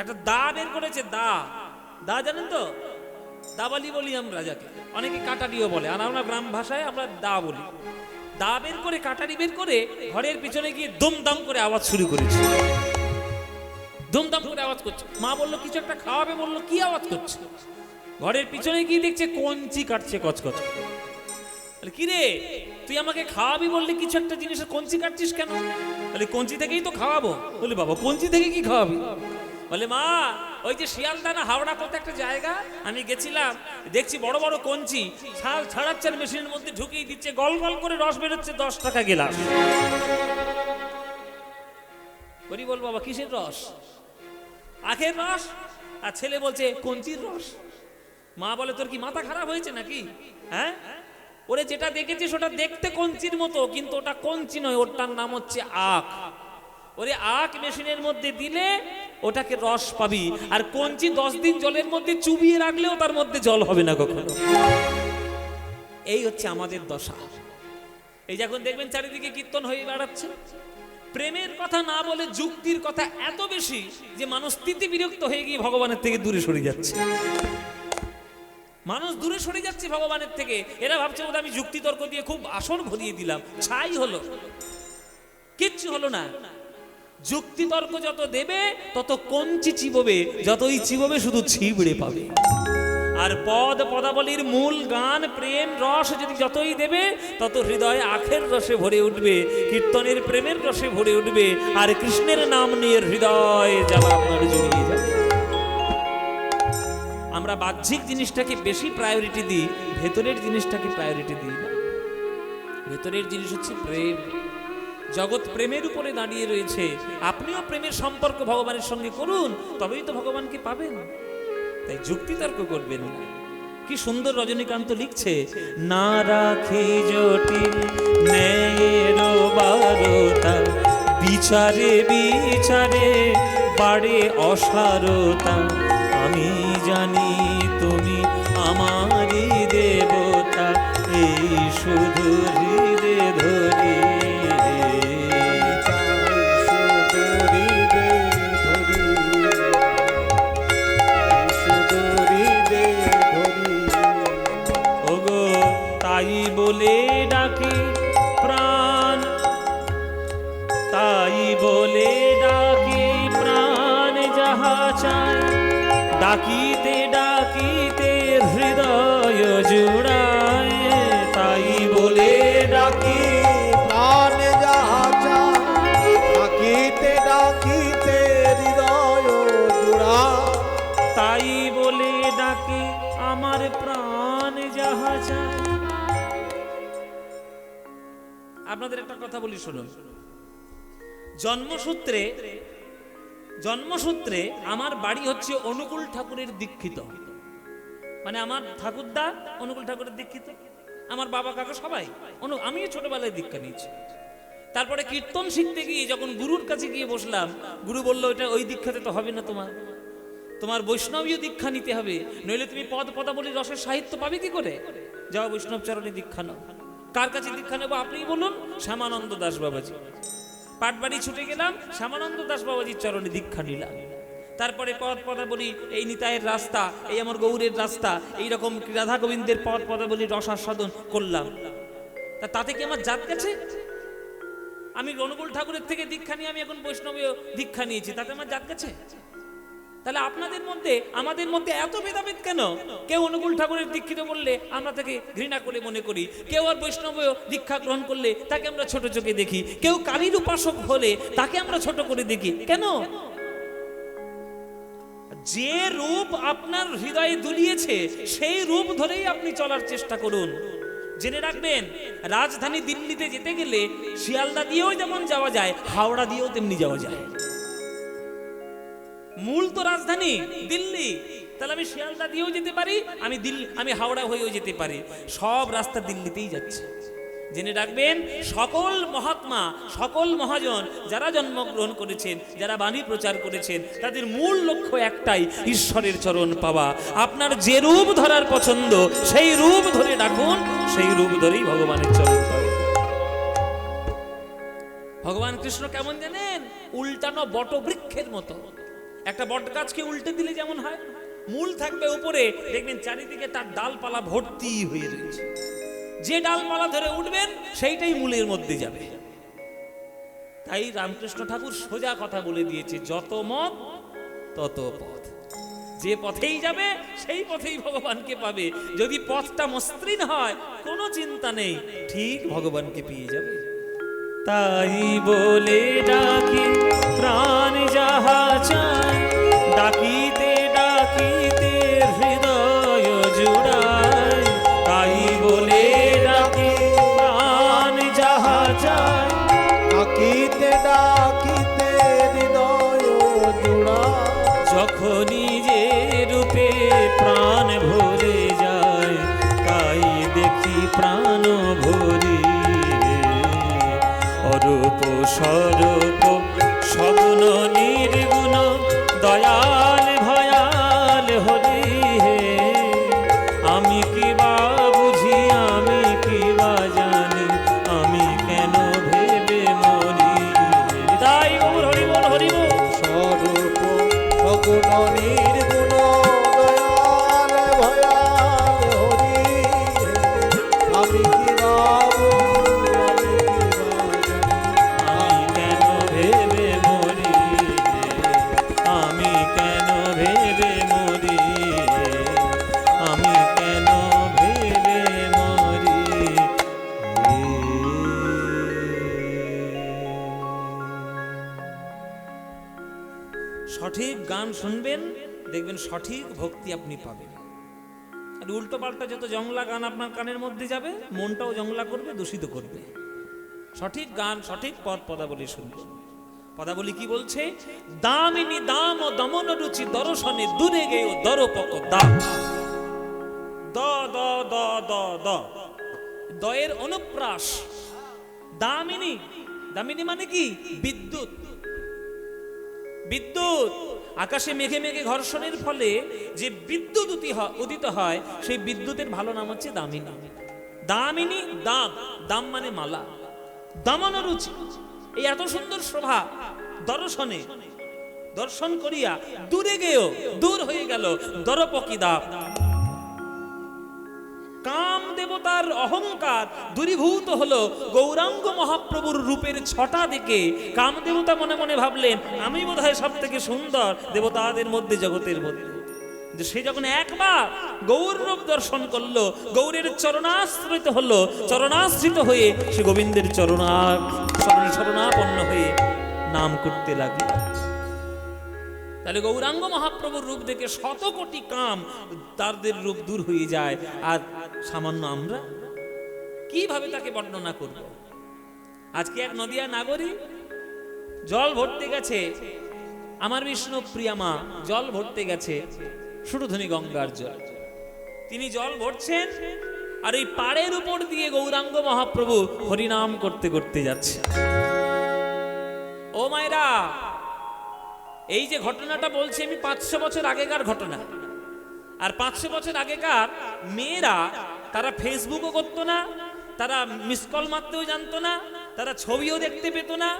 একটা দা বের করেছে। দা, দা জানেন তো? দাবালি বলি আমরা যাকে, অনেকে কাটারিও বলে, আর আমরা গ্রাম ভাষায় আমরা দা বলি। দা বের করে, কাটারি বের করে ঘরের পিছনে গিয়ে দুমদাম করে আওয়াজ শুরু করেছে। দুমদাম করে আওয়াজ করছে। মা বললো কিছু একটা খাওয়াবে, বললো কি আওয়াজ করছে? ঘরের পিছনে গিয়ে দেখছে কঞ্চি কাটছে কচকচ। কি রে, তুই আমাকে খাওয়াবি বললি, কিছু একটা জিনিসের কঞ্চি কাটছিস কেন? বলে কঞ্চি থেকেই তো খাওয়াবো। বলে বাবা কঞ্চি থেকে কি খাওয়াবি? বলে মা, ওই যে শিয়ালদা না হাওড়া পথে একটা জায়গা, আমি গেছিলাম, দেখছি বড় বড় কঞ্চি ছাল ছাড়াচ্ছেন মেশিনের মধ্যে ঢুকিয়ে দিচ্ছে, গল গল করে রস বেরোচ্ছে, 10 টাকা গেলাস। বলি বল বাবা কিসের রস? আখের রস। আর ছেলে বলছে কঞ্চির রস। মা বলে তোর কি মাথা খারাপ হয়েছে নাকি? হ্যাঁ, ওরে যেটা দেখেছিস ওটা দেখতে কঞ্চির মতো, কিন্তু ওটা কঞ্চি নয়, ওটার নাম হচ্ছে আখ। ওরে আখ মেশিনের মধ্যে দিলে ওটাকে রস পাবি, আর কঞ্চি 10 দিন জলের মধ্যে চুবিয়ে রাখলেও তার মধ্যে জল হবে না কখনো। এই হচ্ছে আমাদের দশা। এই যখন দেখবেন চারিদিকে কীর্তন হয়ে বেড়াচ্ছে, প্রেমের কথা না বলে যুক্তির কথা এত বেশি যে মানুষ স্থিতি বিরক্ত হয়ে গিয়ে ভগবানের থেকে দূরে সরে যাচ্ছে। মানুষ দূরে সরে যাচ্ছে ভগবানের থেকে। এরা ভাবছে বোধহয় আমি যুক্তি তর্ক দিয়ে খুব আসন ভরিয়ে দিলাম, ছাই হলো, কিচ্ছু হলো না। যুক্তি তর্ক যত দেবে তত কঞ্চি চিববে, যতই চিববে শুধু ছিবড়ে পাবে। আর পদ পদাবলীর মূল গান প্রেম রস যদি যতই দেবে তত হৃদয় আখের রসে ভরে উঠবে, কীর্তনের প্রেমের রসে ভরে উঠবে, আর কৃষ্ণের নাম নিয়ে হৃদয় জ্বালা আপনার জড়িয়ে যাবে। আমরা বাহ্যিক জিনিসটাকে বেশি প্রায়োরিটি দিই, ভেতরের জিনিসটাকে প্রায়োরিটি দিই না। ভেতরের জিনিস হচ্ছে প্রেম। জগৎ প্রেমের উপরে দাঁড়িয়ে রয়েছে। আপনিও প্রেমের সম্পর্ক ভগবানের সঙ্গে করুন, তবেই তো ভগবানকে পাবেন। তাই যুক্তি তর্ক করবেন না। কি সুন্দর রজনীকান্ত লিখছে, না রাখে জটিল ন্যায়েরও বারতা, বিচারে বিচারে বাড়ে অসারতা। আমি জানি তুমি আমারই দেবতা, এই শুধু হৃদয় ধরি। তাই বলে ডাকি প্রাণ, তাই বলে ডাকি প্রাণ যাহা চায়, ডাকিতে ডাকিতে হৃদয় জুড়ায়। তাই বলে ডাকি প্রাণ যাহা চায়, ডাকিতে ডাকিতে হৃদয় জুড়ায়। তাই বলে ডাকি আমার প্রাণ যাহা চায়। আপনাদের একটা কথা বলি শুনুন। জন্মসূত্রে আমার বাড়ি হচ্ছে অনুকূল ঠাকুরের দীক্ষিত, মানে আমার ঠাকুরদা অনুকূল ঠাকুরের দীক্ষিত, আমার বাবা কাকা সবাই। আমিও ছোটবেলায় দীক্ষা নিয়েছি। তারপরে কীর্তন শিখতে গিয়ে যখন গুরুর কাছে গিয়ে বসলাম, গুরু বললো এটা ওই দীক্ষাতে তো হবে না, তোমার বৈষ্ণবীয় দীক্ষা নিতে হবে, নইলে তুমি পদ পদাবলীর রসের সাহিত্য পাবে কি করে? যাও বৈষ্ণব চরণে দীক্ষা নাও। কার কাছে দীক্ষা নেবো আপনিই বলুন? শ্যামানন্দ দাস বাবাজি। পাটবাড়ি ছুটে গেলাম, শ্যামানন্দ দাস বাবাজির চরণে দীক্ষা নিলাম। তারপরে পদ পদাবলী, এই নিতাইয়ের রাস্তা, এই আমার গৌরের রাস্তা, এইরকম রাধা গোবিন্দের পদ পদাবলীর রসাস্বাদন করলাম। তাতে কি আমার জাত গেছে? আমি অনুকূল ঠাকুরের থেকে দীক্ষা নিয়ে আমি এখন বৈষ্ণবীয় দীক্ষা নিয়েছি, তাতে আমার জাত গেছে? তাহলে আপনাদের মধ্যে আমাদের মধ্যে এত ভেদাভেদ কেন? কেউ অনুকূল ঠাকুরের দীক্ষিত বললে আমরা তাকে ঘৃণা করে মনে করি, কেউ আর বৈষ্ণবীয় দীক্ষা গ্রহণ করলে তাকে আমরা ছোট চোখে দেখি, কেউ কালীর উপাসক হলে তাকে আমরা ছোট করে দেখি। কেন? যে রূপ আপনার হৃদয়ে দুলিয়েছে সেই রূপ ধরেই আপনি চলার চেষ্টা করুন। জেনে রাখবেন, রাজধানী দিল্লিতে যেতে গেলে শিয়ালদা দিয়েও যেমন যাওয়া যায়, হাওড়া দিয়েও তেমনি যাওয়া যায়। মূল তো রাজধানী দিল্লি, তাহলে আমি শিয়ালদা দিয়েও যেতে পারি, আমি হাওড়া হয়েও যেতে পারি। সব রাস্তা দিল্লিতেই যাচ্ছে। জেনে রাখবেন সকল মহাত্মা, সকল মহাজন যারা জন্মগ্রহণ করেছেন, যারা বাণী প্রচার করেছেন, তাদের মূল লক্ষ্য একটাই, ঈশ্বরের চরণ পাওয়া। আপনার যে রূপ ধরার পছন্দ সেই রূপ ধরে ডাকুন, সেই রূপ ধরেই ভগবানের চরণ পাবেন। ভগবান কৃষ্ণ কেমন জানেন? উল্টানো বটবৃক্ষের মতো। একটা বট গাছকে উল্টে দিলে যেমন হয়, মূল থাকবে উপরে, দেখবেন চারিদিকে তার ডালপালা ভর্তি হয়ে রয়েছে। যে ডালপালা ধরে উঠবেন সেইটাই মূলের মধ্যে যাবে। তাই রামকৃষ্ণ ঠাকুর সোজা কথা বলে দিয়েছে, যত মত তত পথ। যে পথেই যাবে সেই পথেই ভগবানকে পাবে। যদি পথটা মসৃণ হয় কোনো চিন্তা নেই, ঠিক ভগবানকে পেয়ে যাবে। তাই বলে ডাকি প্রাণ যাহা চায়, ডাকিতে ডাকিতে হৃদয় জুড়ায়। তাই বলে ডাকি প্রাণ যাহা চায়, ডাকিতে ডাকিতে হৃদয় জুড়া। যখনই যে রূপে প্রাণ ভরে যায়, তাই দেখি প্রাণ ভরে। অরূপ স্বরূপ সগুণ নির্গুণ, দয়াল ভয়াল হরি হে। আমি কি বা বুঝি, আমি কি বা জানি, আমি কেন ভেবে মরি। তাই গৌর হরি বল, হরি বল। স্বরূপ সগুণ নির্গুণ, দয়াল ভয়াল হরি হে। আমি কি বাবু, আমি কি বাজানি, আমি কেন ভেবে মরি, আমি কেন ভেবে মরি, আমি কেন ভেবে মরি। সঠিক গান শুনবেন, দেখবেন সঠিক ভক্তি আপনি পাবেন। আর উল্টো পাল্টা যত জংলা গান আপনার কানের মধ্যে যাবে, মনটাও জংলা করবে, দূষিত করবে। সঠিক গান, সঠিক পদ পদাবলী শুনবেন। পদাবলী কি বলছে? দামিনী দাম ও দমন রুচি দর্শনে দূরে গেও দরপক দাম। দ দ দ দ দ, দয়ের অনুপ্রাস। দামিনী, দামিনী মানে কি? বিদ্যুৎ। বিদ্যুৎ আকাশে মেঘে মেঘে ঘর্ষণের ফলে যে বিদ্যুৎ উদিত হয়, সেই বিদ্যুতের ভালো নাম হচ্ছে দামিনী। দামিনী দাম, দাম মানে মালা। দমন রুচি, এই এত সুন্দর শোভা দর্শনে, দর্শন করিয়া দূরে গেও, দূর হয়ে গেল দরপকি দাম। কাম দেবতার অহংকার দূরীভূত হলো গৌরাঙ্গ মহাপ্রভুর রূপের ছটা দিকে। কাম দেবতা মনে মনে ভাবলেন, আমি বোধহয় সব থেকে সুন্দর দেবতাদের মধ্যে, জগতের মধ্যে। কিন্তু সে যখন একবার গৌর রূপ দর্শন করলো, গৌরের চরণাশ্রিত হলো, চরণাশ্রিত হয়ে সে গোবিন্দের শরণাপন্ন হয়ে নাম করতে লাগলো। তাহলে গৌরাঙ্গ মহাপ্রভুর রূপ দেখে শত কোটি কাম তাদের রূপ দূর হয়ে যায়। আর সামান্য আমরা কিভাবে তাকে বর্ণনা করব? আজকে এক নদিয়া নাগরিক জল ভরতে গেছে, আমার বিষ্ণু প্রিয়া মা জল ভরতে গেছে, সুরধনী গঙ্গার জল। তিনি জল ভরছেন, আর এই পাড়ের উপর দিয়ে গৌরাঙ্গ মহাপ্রভু হরিনাম করতে করতে যাচ্ছে। ও মায়েরা, এই যে ঘটনাটা বলছি আমি 500 বছর আগেকার ঘটনা। আর 500 বছর আগেকার মেয়েরা, তারা ফেসবুকও করতো না, তারা মিস কল মারতেও জানতো না, তারা ছবিও দেখতে পেত না,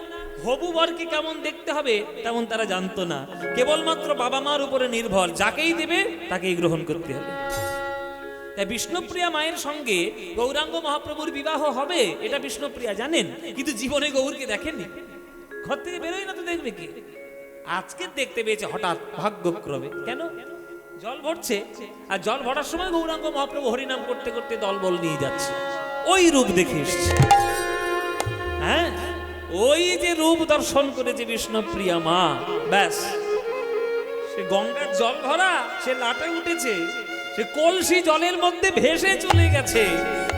হবু বরকে কেমন দেখতে হবে তেমন তারা জানতো না। কেবলমাত্র বাবা মার উপরে নির্ভর, যাকেই দেবে তাকেই গ্রহণ করতে হবে। তাই বিষ্ণুপ্রিয়া মায়ের সঙ্গে গৌরাঙ্গ মহাপ্রভুর বিবাহ হবে এটা বিষ্ণুপ্রিয়া জানেন, কিন্তু জীবনে গৌরকে দেখেননি। ঘর থেকে বেরোয় না তো দেখবে কি? আজকে দেখতে পেয়েছে হঠাৎ ভাগ্যক্রমে। কেন? জল ভরছে, আর জল ভরার সময় গৌরাঙ্গ মহাপ্রভু হরিনাম করতে করতে দলবল নিয়ে যাচ্ছে, ওই রূপ দেখে এসছে। হ্যাঁ, ওই যে রূপ দর্শন করেছে বিষ্ণুপ্রিয়া মা, ব্যাস সে গঙ্গার জল ভরা, সে লাটে উঠেছে, সে কলসি জলের মধ্যে ভেসে চলে গেছে।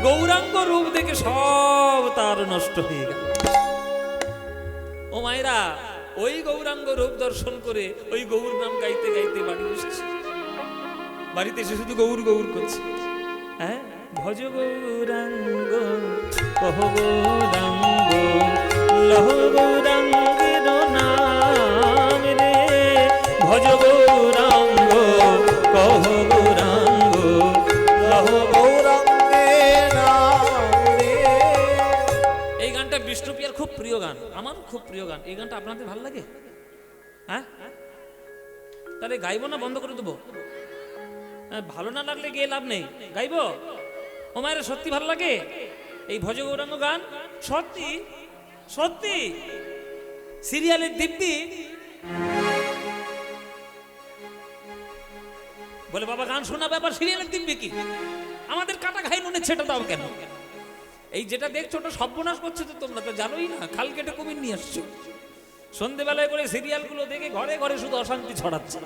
গৌরাঙ্গ রূপ দেখে সব তার নষ্ট হয়ে গেল। ও মায়েরা, ওই গৌরাঙ্গ রূপ দর্শন করে ওই গৌর নাম গাইতে গাইতে বাড়ি এসেছে। বাড়িতে এসে শুধু গৌর গৌর করছে। হ্যাঁ, ভজ গৌরাঙ্গ কহ গৌরাঙ্গ লহ গৌরাঙ্গের নাম রে, ভজ গৌরাঙ্গ কহ গৌরাঙ্গ লহ গৌরাঙ্গের নাম রে। এই গানটা বিষ্ণুপ্রিয়ার খুব প্রিয় গান, আমার খুব প্রিয় গান। এই গানটা আপনাদের ভালো লাগে? হ্যাঁ, তাহলে গাইবো না বন্ধ করে দেবো? ভালো না লাগলে গিয়ে লাভ নেই, গাইবো। ও মায়ের সত্যি ভালো লাগে এই ভজ গৌরাঙ্গ গান? সত্যি সত্যি সিরিয়ালের দীপ্তি বলে বাবা গান শোনা ব্যাপার, সিরিয়ালের দিব্যি কি? আমাদের কাটা খাই নুনে ছেটা দাও কেন? এই যেটা দেখছো ওটা সর্বনাশ করছো তো তোমরা, তো জানোই না। খাল কেটে কুমির নিয়ে আসছো, সন্ধেবেলায় করে সিরিয়ালগুলো দেখে ঘরে ঘরে শুধু অশান্তি ছড়াচ্ছে।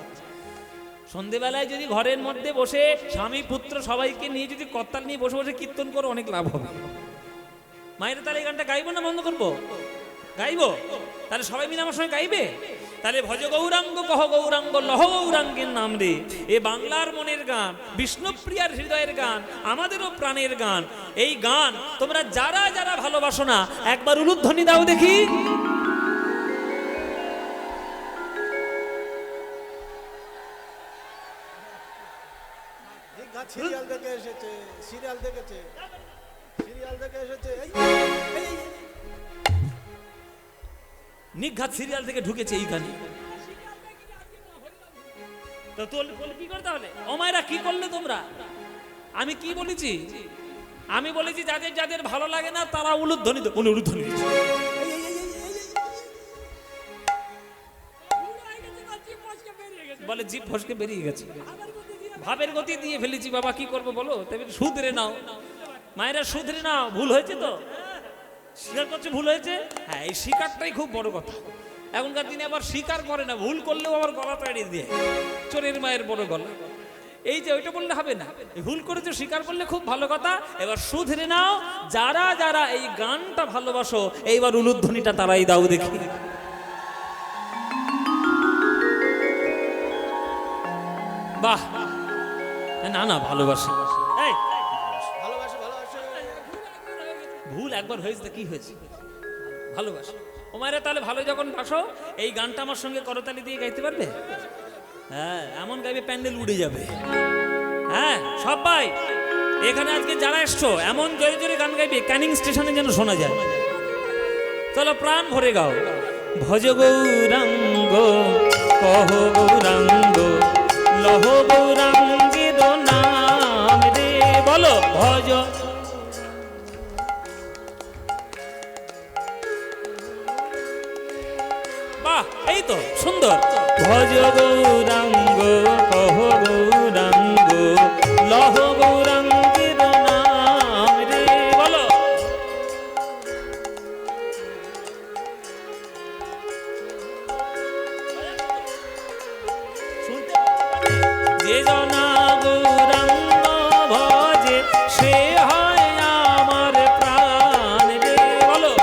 সন্ধেবেলায় যদি ঘরের মধ্যে বসে স্বামী পুত্র সবাইকে নিয়ে যদি করতাল নিয়ে বসে বসে কীর্তন করো, অনেক লাভ হবে। মায়ের তাহলে এই গানটা গাইবো না বন্ধ করবো? গাইবো। তাহলে সবাই মিলে আমার সঙ্গে গাইবে। তাহলে ভজ গৌরাঙ্গ কহ গৌরাঙ্গ লহ গৌরাঙ্গের নাম রে, এ বাংলার মনের গান, বিষ্ণুপ্রিয়ার হৃদয়ের গান, আমাদেরও প্রাণের গান। এই গান তোমরা যারা যারা ভালোবাসো না একবার উলুধ্বনি দাও দেখি। সিরিয়াল দেখে এসেছে, সিরিয়াল দেখেছে, সিরিয়াল দেখে এসেছে। নিঘাত সিরিয়াল থেকে ঢুকেছে এই গানে। তো তোল কি করতে হলে? ও মায়েরা কি করলে তোমরা? আমি কি বলেছি? আমি বলেছি যাদের যাদের ভালো লাগে না তারা উলুধ্বনি তো, বলে উলুধ্বনি দিচ্ছে। বলে জিভ ফসকে বেরিয়ে গেছে, ভাবের গতি দিয়ে ফেলেছি বাবা, কি করবো বলো? তবে শুধরে নাও মায়েরা, শুধরে নাও। ভুল হয়েছে তো স্বীকার করছে, ভুল হয়েছে। হ্যাঁ, এই স্বীকারটাই খুব বড় কথা। এখনকার দিনে আবার স্বীকার করে না, ভুল করলেও আবার গলা তাড়িয়ে দিয়ে, চোরের মায়ের বড় গলা। এই যে ওইটা বললে হবে না, ভুল করেছো স্বীকার করলে খুব ভালো কথা। এবার শুধরে নাও। যারা যারা এই গানটা ভালোবাসো এইবার উলুধ্বনিটা তারাই দাও দেখি। বাহ, না না ভালোবাসে, এই ভালোবাসে, ভালোবাসে। ভুল একবার হয়েছে, কি হয়েছে? ভালোবাসে। ও মায়েরা তাহলে ভালো যখন বাসো এই গানটা আমার সঙ্গে করতালি দিয়ে গাইতে পারবে? হ্যাঁ, এমন গাইবে প্যান্ডেল উড়ে যাবে। হ্যাঁ সবাই এখানে আজকে যারা এসছো এমন জোরে জোরে গান গাইবে ক্যানিং স্টেশনে যেন শোনা যায়। চলো প্রাণ ভরে গাও। ভজ গৌরাঙ্গ কহ গৌরাঙ্গ লহ গৌরাঙ্গের নাম রে, বলো ভজ। বাহ, এই তো সুন্দর। ভজ গৌরাঙ্গ কহ গৌরাঙ্গ লহ গৌরাঙ্গের নাম রে, বলো। যে জনা গৌরাঙ্গ ভজে সে হয় আমার প্রাণ রে, বলো।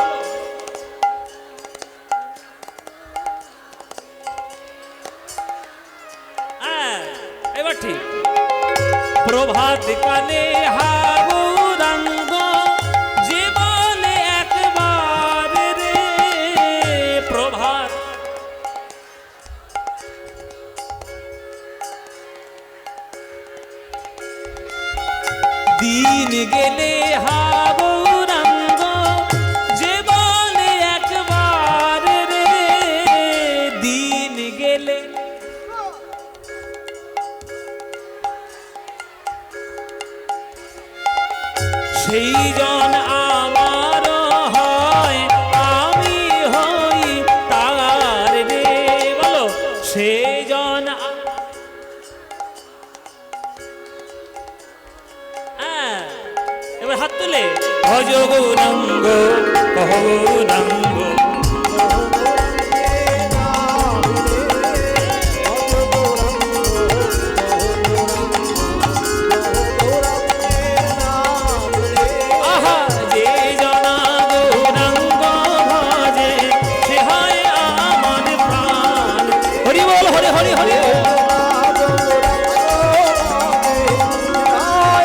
এবার ঠিক। প্রভাত কালে হা গৌরাঙ্গ যে বলে একবার রে, প্রভাত দিন গেলে হা গৌরাঙ্গ যে বলে একবার রে, দিন গেলে সেই জন আমার হয়, আমি হই তার রে, বলো। সেই জন এবার হাত তুলে ভজ গৌরাঙ্গ কহ গৌরাঙ্গ আহা, যে জনা গৌরাঙ্গ ভজে সে হয় আমার প্রাণ। হরি বল, হরি হরি হরি। আমার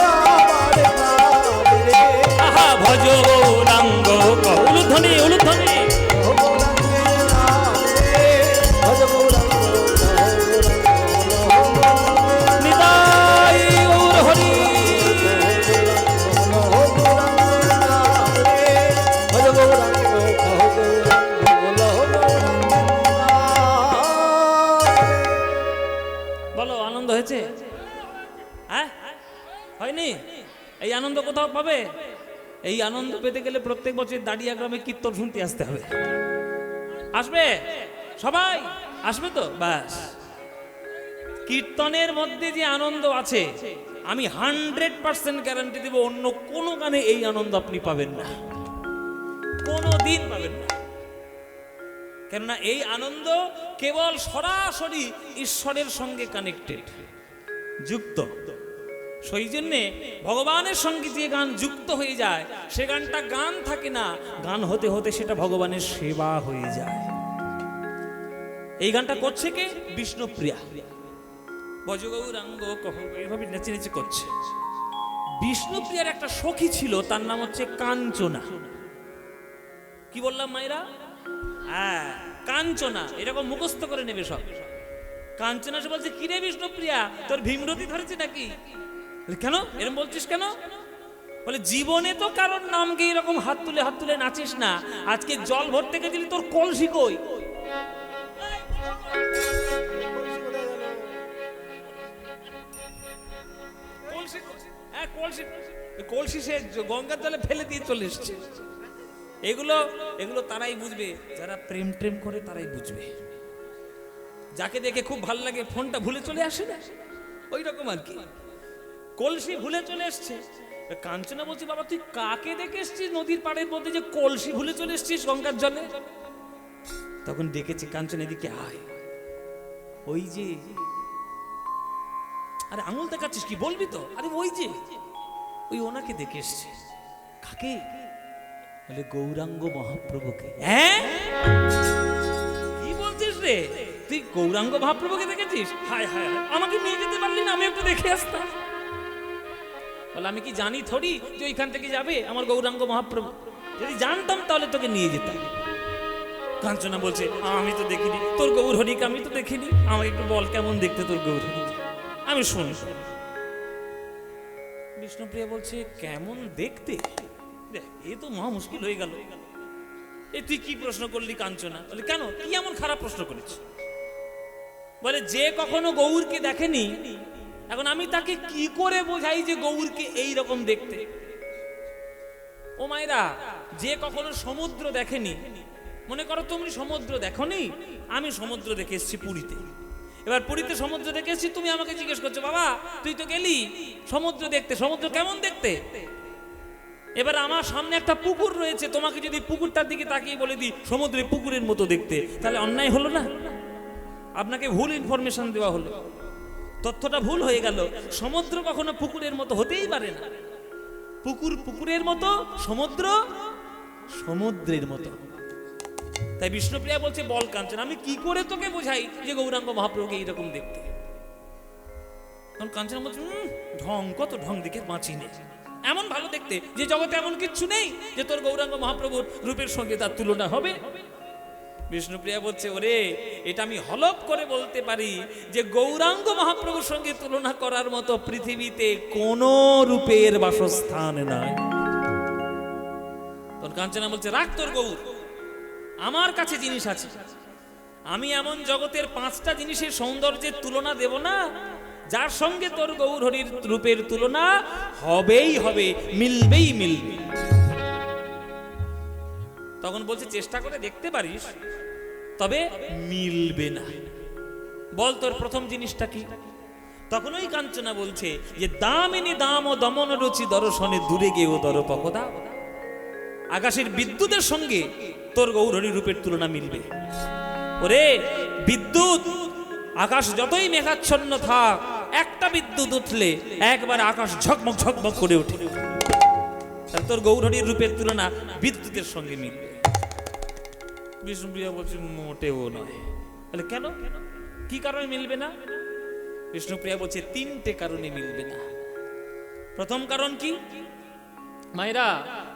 কোথাও পাবে? এই আনন্দ পেতে গেলে প্রত্যেক বছর দাঁড়িয়া গ্রামে কীর্তন শুনতে আসতে হবে। আসবে সবাই? আসবে তো? ব্যাস, কীর্তনের মধ্যে যে আনন্দ আছে আমি 100% গ্যারান্টি দেব, অন্য কোনো গানে এই আনন্দ আপনি পাবেন না, কোনো দিন পাবেন না। কেননা এই আনন্দ কেবল সরাসরি ঈশ্বরের সঙ্গে কানেক্টেড, যুক্ত। সেই জন্যে ভগবানের সঙ্গে যে গান যুক্ত হয়ে যায় সে গানটা গান থাকে না, গান হতে হতে সেটা ভগবানের সেবা হয়ে যায়। এই গানটা করছে কে? বিষ্ণুপ্রিয়া। বজগৌরাঙ্গ কহ, এইভাবে নেচে নেচে করছে। বিষ্ণুপ্রিয়ার একটা সখী ছিল, তার নাম হচ্ছে কাঞ্চনা। কি বললাম মায়েরা? হ্যাঁ, কাঞ্চনা। এরকম মুখস্থ করে নেবে সব। কাঞ্চনা সে বলছে, কিরে বিষ্ণুপ্রিয়া, তোর ভীমরতি ধরেছে নাকি? কেন এরকম বলছিস কেন? বলে, জীবনে তো কারোর নামকে এরকম হাত তুলে নাচিস না, আজকে জল ভরতে গেছিলি, তোর কলসি কই? কলসি সে গঙ্গার জলে ফেলে দিয়ে চলে এসছে। এগুলো তারাই বুঝবে যারা প্রেম করে, তারাই বুঝবে। যাকে দেখে খুব ভালো লাগে ফোনটা ভুলে চলে আসে না, ওই রকম আর কি। কলসি ভুলে চলে এসছে। কাঞ্চনা বলছি, বাবা তুই কাকে দেখে এসছিস নদীর পাড়ের মধ্যে যে কলসি ভুলে চলে এসছিস গঙ্গার জলে? তখন ডেকেছে, কাঞ্চনা এদিকে আয়। ওই যে, আরে আঙুল দেখাচ্ছিস কি, বলবি তো? আরে ওই যে, ওই ওনাকে দেখে এসছি। কাকে? বলে, গৌরাঙ্গ মহাপ্রভুকে। হ্যাঁ, কি বলছিস রে? তুই গৌরাঙ্গ মহাপ্রভুকে দেখেছিস? হায় হায়, আমাকে নিয়ে যেতে পারলি না, আমি একটু দেখে আসতাম। বলে, আমি কি জানি থরি যে ওইখান থেকে যাবে আমার গৌরাঙ্গ মহাপ্রভু? যদি জানতাম তাহলে তোকে নিয়ে যেতাম। কাঞ্চনা বলছে, আমি তো দেখিনি তোর গৌর হরিকে, আমি তো দেখিনি, আমাকে একটু বল কেমন দেখতে তোর গৌর হরি, আমি শুনি। বিষ্ণুপ্রিয়া বলছে, কেমন দেখতে? এ তো মহা মুশকিল হয়ে গেল। এ তুই কি প্রশ্ন করলি কাঞ্চনা? বলে, কেন, কি এমন খারাপ প্রশ্ন করেছি? বলে, যে কখনো গৌরকে দেখেনি, এখন আমি তাকে কি করে বোঝাই যে গৌরকে এই রকম দেখতে? ও মায়েরা, যে কখনো সমুদ্র দেখেনি, মনে করো তুমি সমুদ্র দেখোনি, আমি সমুদ্র দেখে এসেছি পুরীতে। এবার পুরীতে সমুদ্র দেখে এসেছি, তুমি আমাকে জিজ্ঞেস করছো, বাবা তুই তো গেলি সমুদ্র দেখতে, সমুদ্র কেমন দেখতে? এবার আমার সামনে একটা পুকুর রয়েছে, তোমাকে যদি পুকুরটার দিকে তাকিয়ে বলে দিই সমুদ্রে পুকুরের মতো দেখতে, তাহলে অন্যায় হলো না? আপনাকে ভুল ইনফরমেশন দেওয়া হলো, তথ্যটা ভুল হয়ে গেল। সমুদ্র কখনো পুকুরের মতো হতেই পারে না। পুকুর পুকুরের মতো, সমুদ্র সমুদ্রের মতো। তাই বিষ্ণুপ্রিয়া বলছে, বল কাঞ্চন, আমি কি করে তোকে বোঝাই যে গৌরাঙ্গ মহাপ্রভুকে এইরকম দেখতে? তখন কাঞ্চন বলছে, ঢং, কত ঢং দেখে বাঁচি নেই, এমন ভালো দেখতে যে জগতে এমন কিচ্ছু নেই যে তোর গৌরাঙ্গ মহাপ্রভুর রূপের সঙ্গে তার তুলনা হবে। বিষ্ণুপ্রিয়া বলছে, ওরে, এটা আমি হলপ করে বলতে পারি যে গৌরাঙ্গ মহাপ্রভুর সঙ্গে তুলনা করার মতো পৃথিবীতে কোন রূপের বাসস্থান নাই। তোর কাঞ্চনা বলছে, রাখ তোর গৌর, আমার কাছে জিনিস আছে। আমি এমন জগতের 5টা জিনিসের সৌন্দর্যের তুলনা দেব না যার সঙ্গে তোর গৌর হরির রূপের তুলনা হবেই হবে, মিলবেই মিলবে। তখন বলছে, চেষ্টা করে দেখতে পারিস, তবে মিলবে না। বল তোর প্রথম জিনিসটা কি? তখন ওই কাঞ্চনা বলছে যে, দামিনী দাম ও দমন রুচি দর্শনে দূরে গেও দরপকদা। আকাশের বিদ্যুতের সঙ্গে তোর গৌর হরি রূপের তুলনা মিলবে। ওরে বিদ্যুৎ, আকাশ যতই মেঘাচ্ছন্ন থাক, একটা বিদ্যুৎ উঠলে একবার আকাশ ঝকমক ঝকমক করে ওঠে। তাহলে তোর গৌর হরির রূপের তুলনা বিদ্যুতের সঙ্গে মিলবে। বিষ্ণুপ্রিয়া বলছে, মোটেও নয়। তাহলে কেন, কি কারণে মিলবে না? বিষ্ণুপ্রিয়া বলছে, 3টে কারণে মিলবে না। প্রথম কারণ কি? মায়েরা,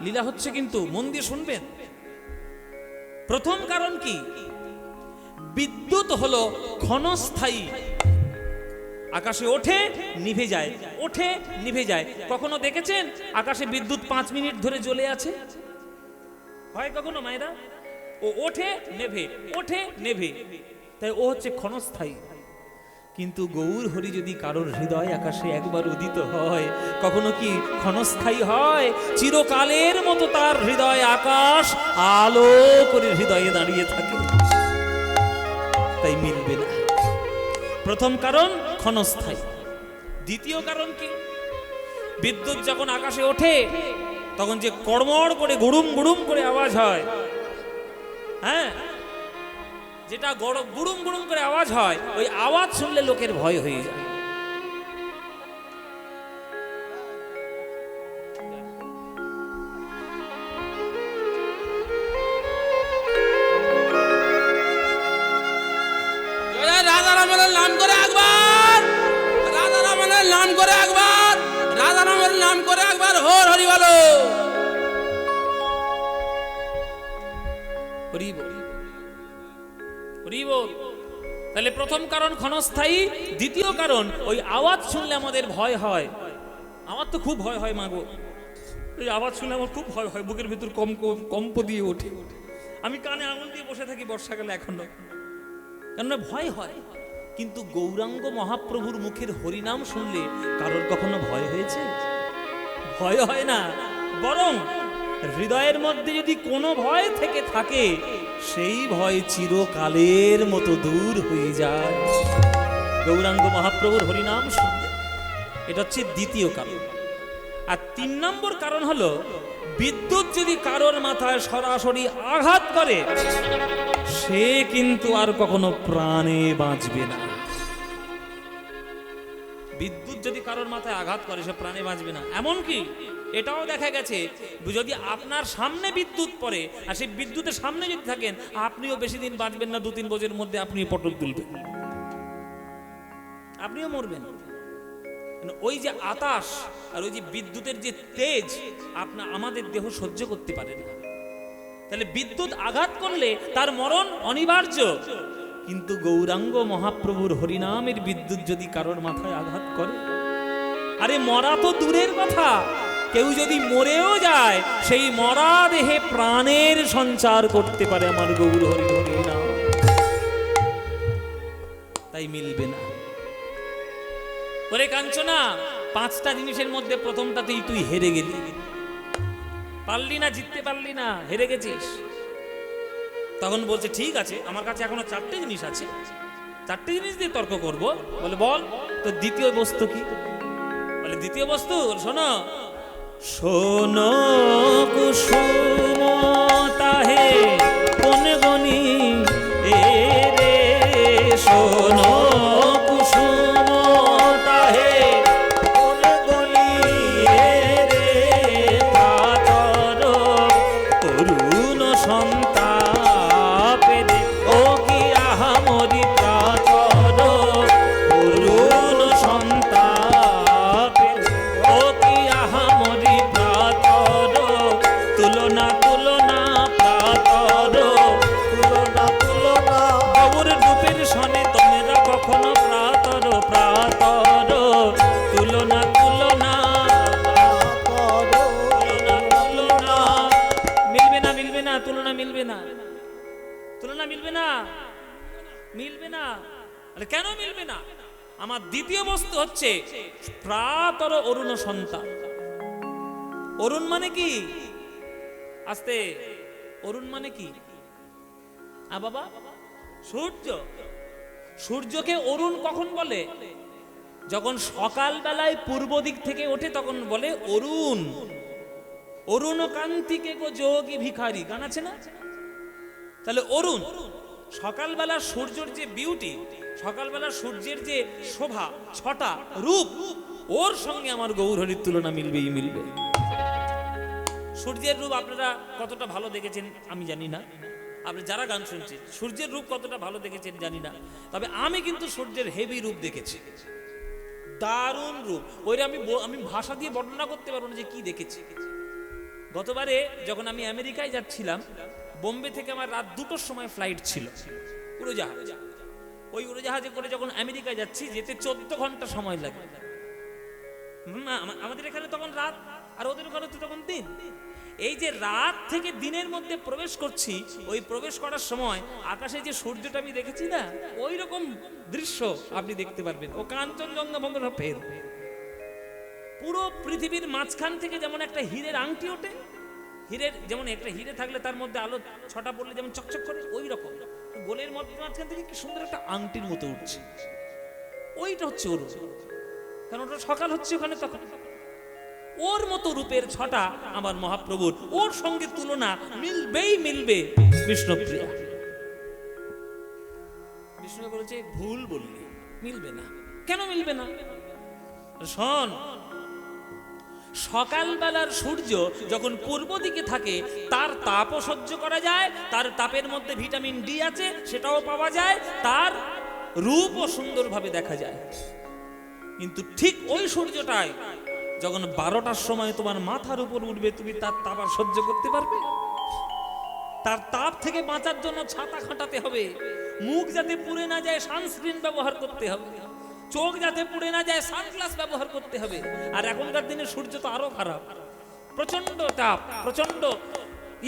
লীলা হচ্ছে কিন্তু, মন দিয়ে শুনবেন। প্রথম কারণ কি? বিদ্যুৎ হলো ক্ষণস্থায়ী, আকাশে ওঠে নিভে যায়, ওঠে নিভে যায়। কখনো দেখেছেন আকাশে বিদ্যুৎ 5 মিনিট ধরে জ্বলে আছে? হয় কখনো মায়েরা? ও ওঠে নেভে, ওঠে নেভে, তাই ও হচ্ছে ক্ষণস্থায়ী। কিন্তু গৌর হরি যদি কারোর হৃদয় আকাশে একবার উদিত হয়, কখনো কি ক্ষণস্থায়ী হয়? চিরকালের মতো তার হৃদয় আকাশ আলো করে হৃদয়ে দাঁড়িয়ে থাকে। তাই মিলবে না। প্রথম কারণ ক্ষণস্থায়ী। দ্বিতীয় কারণ কি? বিদ্যুৎ যখন আকাশে ওঠে তখন যে কড়মড় করে গুড়ুম গুড়ুম করে আওয়াজ হয়, হ্যাঁ, যেটা গুড়ুম গুড়ুম করে আওয়াজ হয়, ওই আওয়াজ শুনলে লোকের ভয় হয়ে যায়। রাধারামের নাম করে একবার, রাধারামের নাম করে একবার, রাধারামের নাম করে একবার হর হরি বলো। হরি বল, হরি বল। তাহলে প্রথম কারণ ক্ষণস্থায়ী, দ্বিতীয় কারণ ওই আওয়াজ শুনলে আমাদের ভয় হয়। আমার তো খুব ভয় হয় মাগো, এই আওয়াজ শুনলে আমার খুব ভয় হয়, বুকের ভিতর কম্প দিয়ে ওঠে। আমি কানে আঙুল দিয়ে বসে থাকি বর্ষাকালে এখনো, কেননা ভয় হয়। কিন্তু গৌরাঙ্গ মহাপ্রভুর মুখের হরিনাম শুনলে কারোর কখনো ভয় হয়েছে? ভয় হয় না। বরং হৃদয়ের মধ্যে যদি কোনো ভয় থেকে থাকে, সেই ভয় চিরকালের মতো দূর হয়ে যায় গৌরাঙ্গ মহাপ্রভুর হরিনাম শুনলে। এটা হচ্ছে দ্বিতীয় কারণ। আর 3 নম্বর কারণ হলো, বিদ্যুৎ যদি কারোর মাথায় সরাসরি আঘাত করে, সে কিন্তু আর কখনো প্রাণে বাঁচবে না। বিদ্যুৎ যদি কারোর মাথায় আঘাত করে, সে প্রাণে বাঁচবে না। এমনকি এটাও দেখা গেছে, যদি আপনার সামনে বিদ্যুৎ পড়ে আর সেই বিদ্যুতের সামনে যদি থাকেন, আপনিও বেশি দিন বাঁচবেন না। 2-3 বছরের মধ্যে আপনি পটল তুলবেন, আপনিও মরবেন। ওই যে আতাশ আর ওই যে বিদ্যুতের যে তেজ আমাদের দেহ সহ্য করতে পারে না। তাহলে বিদ্যুৎ আঘাত করলে তার মরণ অনিবার্য। কিন্তু গৌরাঙ্গ মহাপ্রভুর হরিনামের বিদ্যুৎ যদি কারোর মাথায় আঘাত করে, আরে মরা তো দূরের কথা, কেউ যদি মরেও যায়, সেই মরা দেহে প্রাণের সঞ্চার করতে পারে আমার গৌর হরি হরিনাম। তাই মিলবে না। ওরে কাঞ্চনা, 5টা জিনিসের মধ্যে প্রথমটাতেই তুই হেরে গেলি, পারলি না, জিততে পারলি না, হেরে গেছিস। তখন বলছে ঠিক আছে, আমার কাছে এখনো 4টে জিনিস আছে, 4টে জিনিস দিয়ে তর্ক করব। বলে বল তো দ্বিতীয় বস্তু কি? বলে দ্বিতীয় বস্তু শোনো, শোনো কুসুম তাহে কোন গনি এ রে, শোনো কুসুম তাহে কোন গনি এ রে, পাতর তরুণ সন্তাপে দে ও কি আহামরি, পাতর তরুণ সন্তাপে ও কি আহামরি, পাতর তুলনা তুলনা, পাতর তুলনা তুলনা, বাবুর রূপের সনে তোমরা কখনো প্রাতর, প্রাতর তুলনা তুলনা, তুলনা তুলনা। মিলবে না, মিলবে না, তুলনা মিলবে না, তুলনা মিলবে না, মিলবে না। আরে কেন মিলবে না? আমার দ্বিতীয় বস্তু হচ্ছে প্রাতর অরুণ সন্তান। অরুণ মানে কি? আস্তে, অরুণ মানে কি? বাবা, সূর্য। সূর্যকে অরুণ কখন বলে? যখন সকাল বেলায় পূর্ব দিক থেকে ওঠে তখন বলে অরুণ। অরুণ কান্তিকে গো যোগী ভিখারি, গান আছে না? তাহলে অরুণ সকালবেলা সূর্যের যে বিউটি, সকালবেলা সূর্যের যে শোভা, 6টা রূপ, ওর সঙ্গে আমার গৌর হরির তুলনা মিলবেই মিলবে। সূর্যের রূপ আপনারা কতটা ভালো দেখেছেন আমি জানি না, আপনি যারা গান শুনছেন সূর্যের রূপ কতটা ভালো দেখেছেন জানি না, তবে আমি কিন্তু সূর্যের হেভি রূপ দেখেছি, দারুণ রূপ। ওইটা আমি ভাষা দিয়ে বর্ণনা করতে পারবো না যে কি দেখেছি। গতবারে যখন আমি আমেরিকায় যাচ্ছিলাম, বোম্বে থেকে আমার রাত 2টোর সময় ফ্লাইট ছিল, উড়োজাহাজ। ওই উড়োজাহাজে করে যখন আমেরিকায় যাচ্ছি, যেতে 14 ঘন্টা সময় লাগে। আমাদের এখানে তখন রাত আর ওদের ওখানে তো তখন দিন। এই যে রাত থেকে দিনের মধ্যে প্রবেশ করছি, ওই প্রবেশ করার সময় আকাশে যে সূর্যটা আমি দেখেছি না, ওই রকম দৃশ্য আপনি দেখতে পারবেন। ও কাঞ্চনজঙ্ঘা ভঙ্গের ফের পুরো পৃথিবীর মাঝখান থেকে যেমন একটা হীরের আংটি ওঠে, হীরের যেমন একটা হীরে থাকলে তার মধ্যে আলো ছটা পড়লে যেমন চকচক করে, ওই রকম গোলের মধ্যে মাঝখান থেকে কি সুন্দর একটা আংটির মতো উঠছে, ওইটা হচ্ছে ওর, কারণ ওটা সকাল হচ্ছে ওখানে তখন। ওর মতো রূপের ছটা আমার মহাপ্রভুর, ওর সঙ্গে তুলনা মিলবেই মিলবে বিষ্ণুপ্রিয়া। বিষ্ণু বলেছে ভুল বললি, মিলবে না। কেন মিলবে না? শোন, সকালবেলার সূর্য যখন পূর্ব দিকে থাকে তার তাপও সহ্য করা যায়, তার তাপের মধ্যে ভিটামিন ডি আছে সেটাও পাওয়া যায়, তার রূপও সুন্দরভাবে দেখা যায়। কিন্তু ঠিক ওই সূর্যটাই যখন 12টার সময় তোমার মাথার উপর উঠবে, তুমি তার তাপ আর সহ্য করতে পারবে? তার তাপ থেকে বাঁচার জন্য ছাতা খাটাতে হবে, মুখ যাতে পুড়ে না যায় সানস্ক্রিন ব্যবহার করতে হবে, চোখ যাতে পুড়ে না যায় সানগ্লাস ব্যবহার করতে হবে। আর এখনকার দিনে সূর্য তো আরো খারাপ, প্রচন্ড তাপ, প্রচন্ড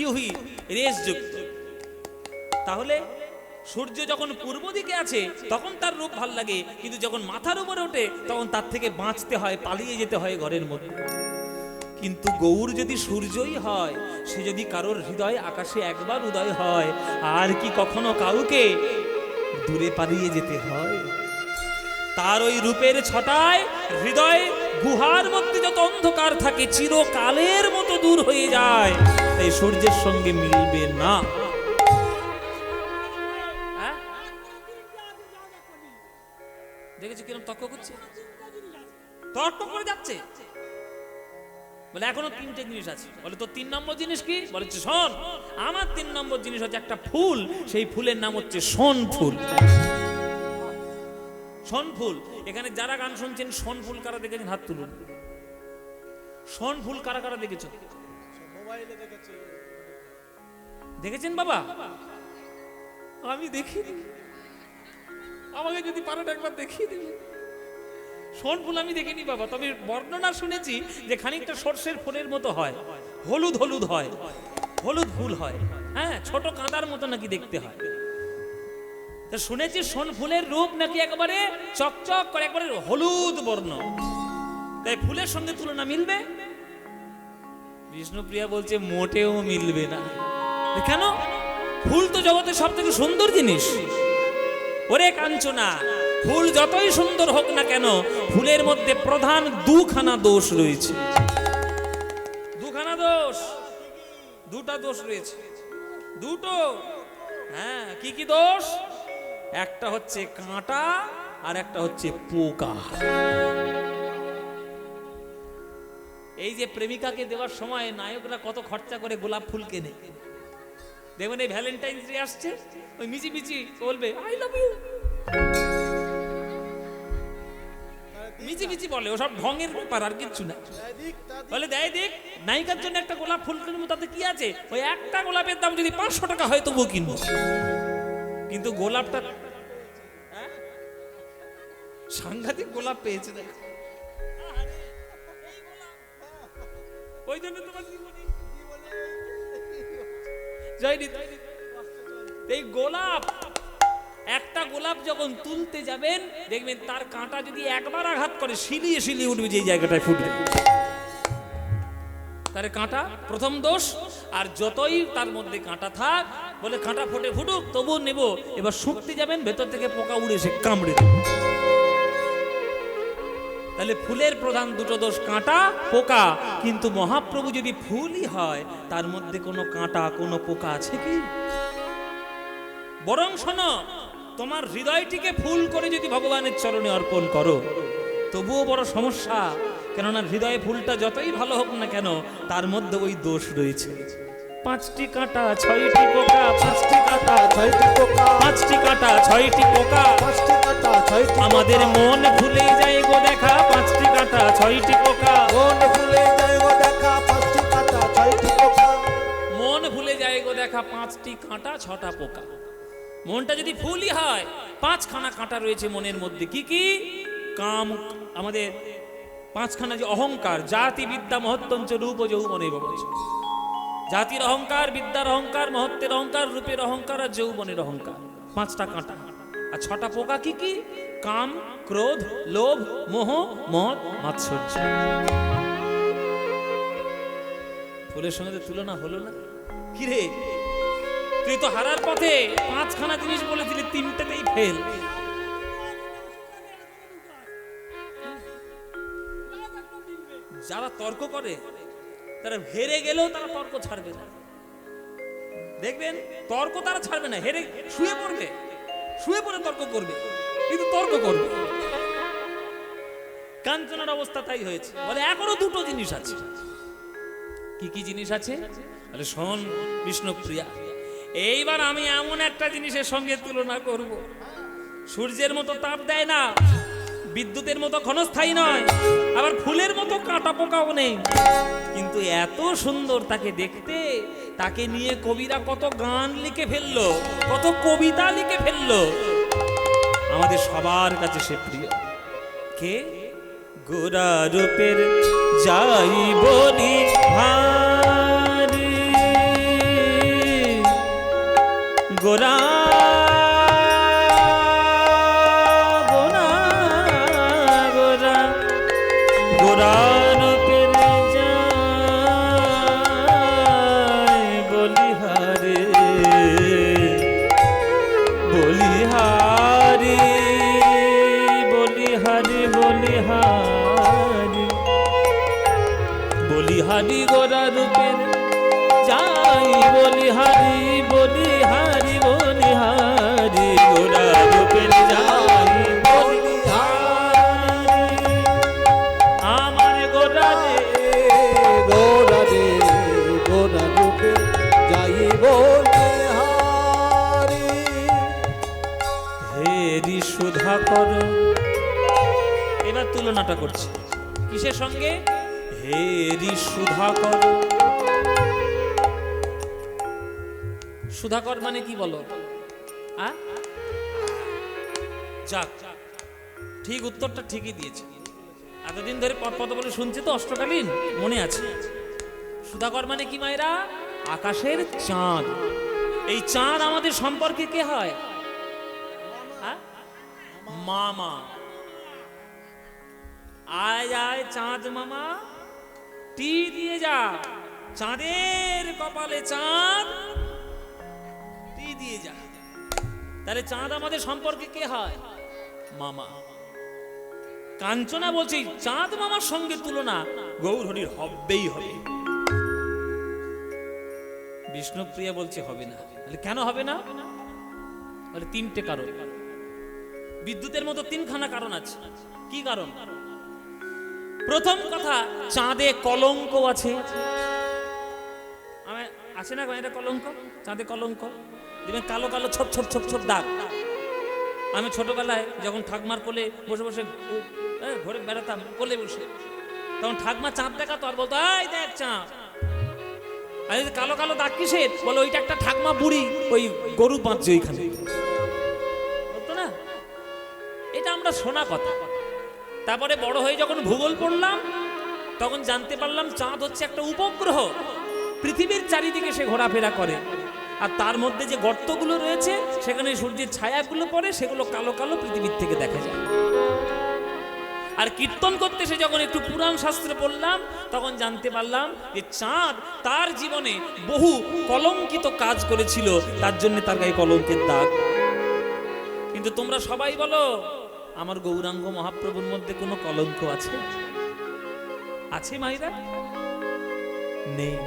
ইউভি রেস যুক্ত। তাহলে সূর্য যখন পূর্ব দিকে আছে তখন তার রূপ ভাল লাগে, কিন্তু যখন মাথার উপরে ওঠে তখন তার থেকে বাঁচতে হয়, পালিয়ে যেতে হয় ঘরের মধ্যে। কিন্তু গৌর যদি সূর্যই হয়, সে যদি কারোর হৃদয় আকাশে একবার উদয় হয়, আর কি কখনো কাউকে দূরে পালিয়ে যেতে হয়? তার ওই রূপের ছটায় হৃদয় গুহার মধ্যে যত অন্ধকার থাকে চিরকালের মতো দূর হয়ে যায়, তাই সূর্যের সঙ্গে মিলবে না। দেখেছো কিরকম তর্ক করছে, তর্ক করে যাচ্ছে। বলে এখনো 3টে জিনিস আছে। বলে তো 3 নম্বর জিনিস কি? বলেছে শোন, আমার 3 নম্বর জিনিস হচ্ছে একটা ফুল, সেই ফুলের নাম হচ্ছে শোন ফুল। শোন ফুল। এখানে যারা গান শুনছেন শোন ফুল কারা দেখেছেন হাত তুলুন। শোন ফুল কারা কারা দেখেছো? দেখেছেন বাবা? আমি দেখিনি, আমাকে যদি পারেন একবার দেখিয়ে দিন। শোন ফুল আমি দেখিনি বাবা, তবে বর্ণনা শুনেছি যে খানিকটা সর্ষের ফুলের মতো হয়, হলুদ হলুদ হয়, হলুদ ফুল হয়, হ্যাঁ, ছোট কাঁদার মতো নাকি দেখতে হয়। তা শুনেছি শোন ফুলের রূপ নাকি একেবারে চকচক করে, একবারে হলুদ বর্ণ, তাই ফুলের সঙ্গে তুলনা মিলবে? বিষ্ণুপ্রিয়া বলছে মোটেও মিলবে না। কেন? ফুল তো জগতের সব থেকে সুন্দর জিনিস। ওরে কাঞ্চনা, ফুল যতই সুন্দর হোক না কেন, ফুলের মধ্যে প্রধান 2খানা দোষ রয়েছে। 2খানা দোষ, 2টা দোষ রয়েছে, 2টো। হ্যাঁ, কি কি দোষ? একটা হচ্ছে কাঁটা আর একটা হচ্ছে পোকা। এই যে প্রেমিকাকে দেওয়ার সময় নায়করা কত খরচা করে গোলাপ ফুল কেনে, দেখবেন এই ভ্যালেন্টাইন্স ডে আসছে, ওই মিচি মিচি বলবে আই লাভ ইউ, মিচি মিচি বলে, ওসব ঢঙের ব্যাপার আর কিচ্ছু না। বলে দেয় দিক, নায়িকার জন্য একটা গোলাপ ফুল কিনবো, তাতে কি আছে? ওই একটা গোলাপের দাম যদি 500 টাকা হয় তবুও কিনবো। কিন্তু গোলাপটা সাংঘাতিক গোলাপ পেয়েছে, দেখ, ওই জন্য তোমার এই গোলাপ, একটা গোলাপ যখন তুলতে যাবেন দেখবেন তার কাঁটা যদি একবার আঘাত করে শিলিয়ে শিলিয়ে উঠবে, যে জায়গাটায় ফুটবে তার কাঁটা, প্রথম দোষ। আর যতই তার মধ্যে কাঁটা থাক, বলে কাঁটা ফুটে ফুটুক তবুও নেব, এবার শুকতে যাবেন ভেতর থেকে পোকা উড়ে এসে কামড়ে দেবে। তাহলে ফুলের প্রধান 2টো দোষ, কাঁটা, পোকা। কিন্তু মহাপ্রভু যদি ফুলই হয়, তার মধ্যে কোনো কাঁটা কোনো পোকা আছে কি? বরং শোনো, তোমার হৃদয়টিকে ফুল করে যদি ভগবানের চরণে অর্পণ করো তবুও বড় সমস্যা, কেননা হৃদয়ে ফুলটা যতই ভালো হোক না কেন তার মধ্যে ওই দোষ রয়েছে। 5টি কাঁটা 6টি পোকা, 5টি কাঁটা 6টি পোকা, 5টি কাঁটা 6টি পোকা, 5টি কাঁটা 6টি। আমাদের মন ভুলে যায় গো দেখা, 5টি কাঁটা 6টি পোকা, মন ভুলে যায় গো দেখা, 5টি কাঁটা 6টি পোকা, মন ভুলে যায় গো দেখা, 5টি কাঁটা 6টা পোকা। মনটা যদি ফুলই হয়, 5খানা কাঁটা রয়েছে মনের মধ্যে। কি কি? কাম, আমাদের 5খানা যে অহংকার, জাতি বিদ্যা মহত্তঞ্চ রূপ যৌবনে ভবচ, জাতির অহংকার, বিদ্যার অহংকার, মহত্বের অহংকার, রূপের অহংকার আর যৌবনের অহংকার। 5টা কাঁটা। আর 6টা পোকা কি কি? কাম, ক্রোধ, লোভ, মোহ, মদ, মাৎসর্য। ফুলের সঙ্গে তো তুলনা হলো না। কিরে, তুই তো হারার পথে 5খানা জিনিস বলেছিলি, 3টেতেই ফেল। যারা তর্ক করে তারা হেরে গেলেও তারা তর্ক ছাড়বে না। দেখবেন তর্ক তারা ছাড়বে না, হেরে শুয়ে পড়বে, শুয়ে পড়ে তর্ক করবে, কিন্তু তর্ক করবে। কাঞ্চনার অবস্থা তাই হয়েছে। বলে এখনো 2টো জিনিস আছে। কি কি জিনিস আছে? বলে শোন বিষ্ণুপ্রিয়া, এইবার আমি এমন একটা জিনিসের সঙ্গে তুলনা করব। সূর্যের মতো তাপ দেয় না, বিদ্যুতের মতো ক্ষণস্থায়ী নয়, আবার ফুলের মতো কাঁটা পোকাও নেই, কিন্তু এত সুন্দর তাকে দেখতে। তাকে নিয়ে কবিরা কত গান লিখে ফেললো, কত কবিতা লিখে ফেললো। আমাদের সবার কাছে সে প্রিয়। কে? গোরা রূপের যাই বলি হারি, গোরা বলিহারি, গোরা রূপের যাই বলিহারি, বলিহারি, বলিহারি, গোরা রূপের যাই বলিহারি। আমার গোরা রে, গোরা রে, গোরা রূপের যাই বলিহারি। হেরি সুধা কর। এবার তুলনাটা করছি কিসের সঙ্গে? হেরি সুধাকর। সুধাকর মানে কি বলো? যাক, ঠিক উত্তরটা ঠিকই দিয়েছে। এতদিন ধরে পদ বলে শুনছি তো, অষ্টকালীন মনে আছে। সুধাকর মানে কি মায়েরা? আকাশের চাঁদ। এই চাঁদ আমাদের সম্পর্কে কে হয়? মামা। আয় আয় চাঁদ মামা, টি দিয়ে যা। চাঁদের কপালে চাঁদ, টি দিয়ে যা। তাহলে চাঁদ আমাদের সম্পর্কে কে হয়? মামা। কাঞ্চনা বলছে চাঁদ মামার সঙ্গে তুলনা গৌরহরির হবেই হবে। বিষ্ণুপ্রিয়া বলছে হবে না। তাহলে কেন হবে না? বলে 3টে কারণ। বিদ্যুতের মতো 3খানা কারণ আছে। কি কারণ? প্রথম কথা, চাঁদে কলঙ্ক আছে। আছে না এটা কলঙ্ক? চাঁদে কলঙ্ক দেখবেন, কালো কালো ছোপ ছোপ ছোপ ছোপ দাগ। আমি ছোটবেলায় যখন ঠাকমার কোলে বসে বসে ঘরে বেড়াতাম, কোলে বসে, তখন ঠাকমা চাঁদ দেখাতো আর বলতো এই দেখ চাঁদ। আর কালো কালো দাগ কিসের? বলে ওইটা একটা ঠাকমা বুড়ি ওই গরু বাঁধছে ওইখানে, বলতো না? এটা আমরা শোনা কথা। তারপরে বড় হয়ে যখন ভূগোল পড়লাম তখন জানতে পারলাম চাঁদ হচ্ছে একটা উপগ্রহ, পৃথিবীর চারিদিকে সে ঘোরাফেরা করে। আর তার মধ্যে যে গর্তগুলো রয়েছে সেখানে সূর্যের ছায়াগুলো পড়ে, সেগুলো কালো কালো পৃথিবীর থেকে দেখা যায়। আর কীর্তন করতে সে যখন একটু পুরাণ শাস্ত্রে পড়লাম তখন জানতে পারলাম যে চাঁদ তার জীবনে বহু কলঙ্কিত কাজ করেছিল, তার জন্য তার গায়ে কলঙ্কের দাগ। কিন্তু তোমরা সবাই বলো আমার গৌরাঙ্গ মহাপ্রভুর মধ্যে কোনো কলঙ্ক আছে? আছে মাইরা? নেই।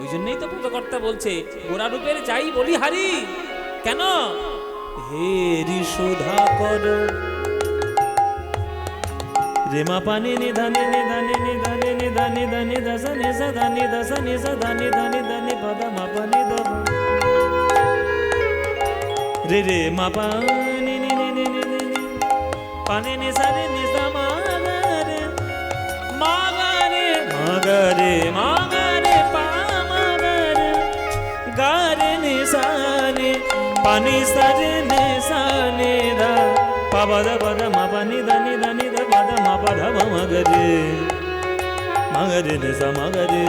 ওই জন্যই তো পদকর্তা বলছে গোরা রূপের যাই বলি হারি। কেন? হেরি সুধা কর। রেমা পানি নিধানে নিধানে নিধানে নিধানে ধানে দশ নিশা ধানে দশ নিশা ধানে ধানে ধানে পদা মা পানি দব রে রে মা পানি নি নি নি নি নি পানি নিশা রে নিশা মাগারে মাগারে মাগারে মাগারে পা মাগারে গারে নিশা রে পানি সারে নিশা নে দা পাবদা পদা মা পানি ধানি ধানি দা পদা মা পদা মগরে মগরে নিশা মগরে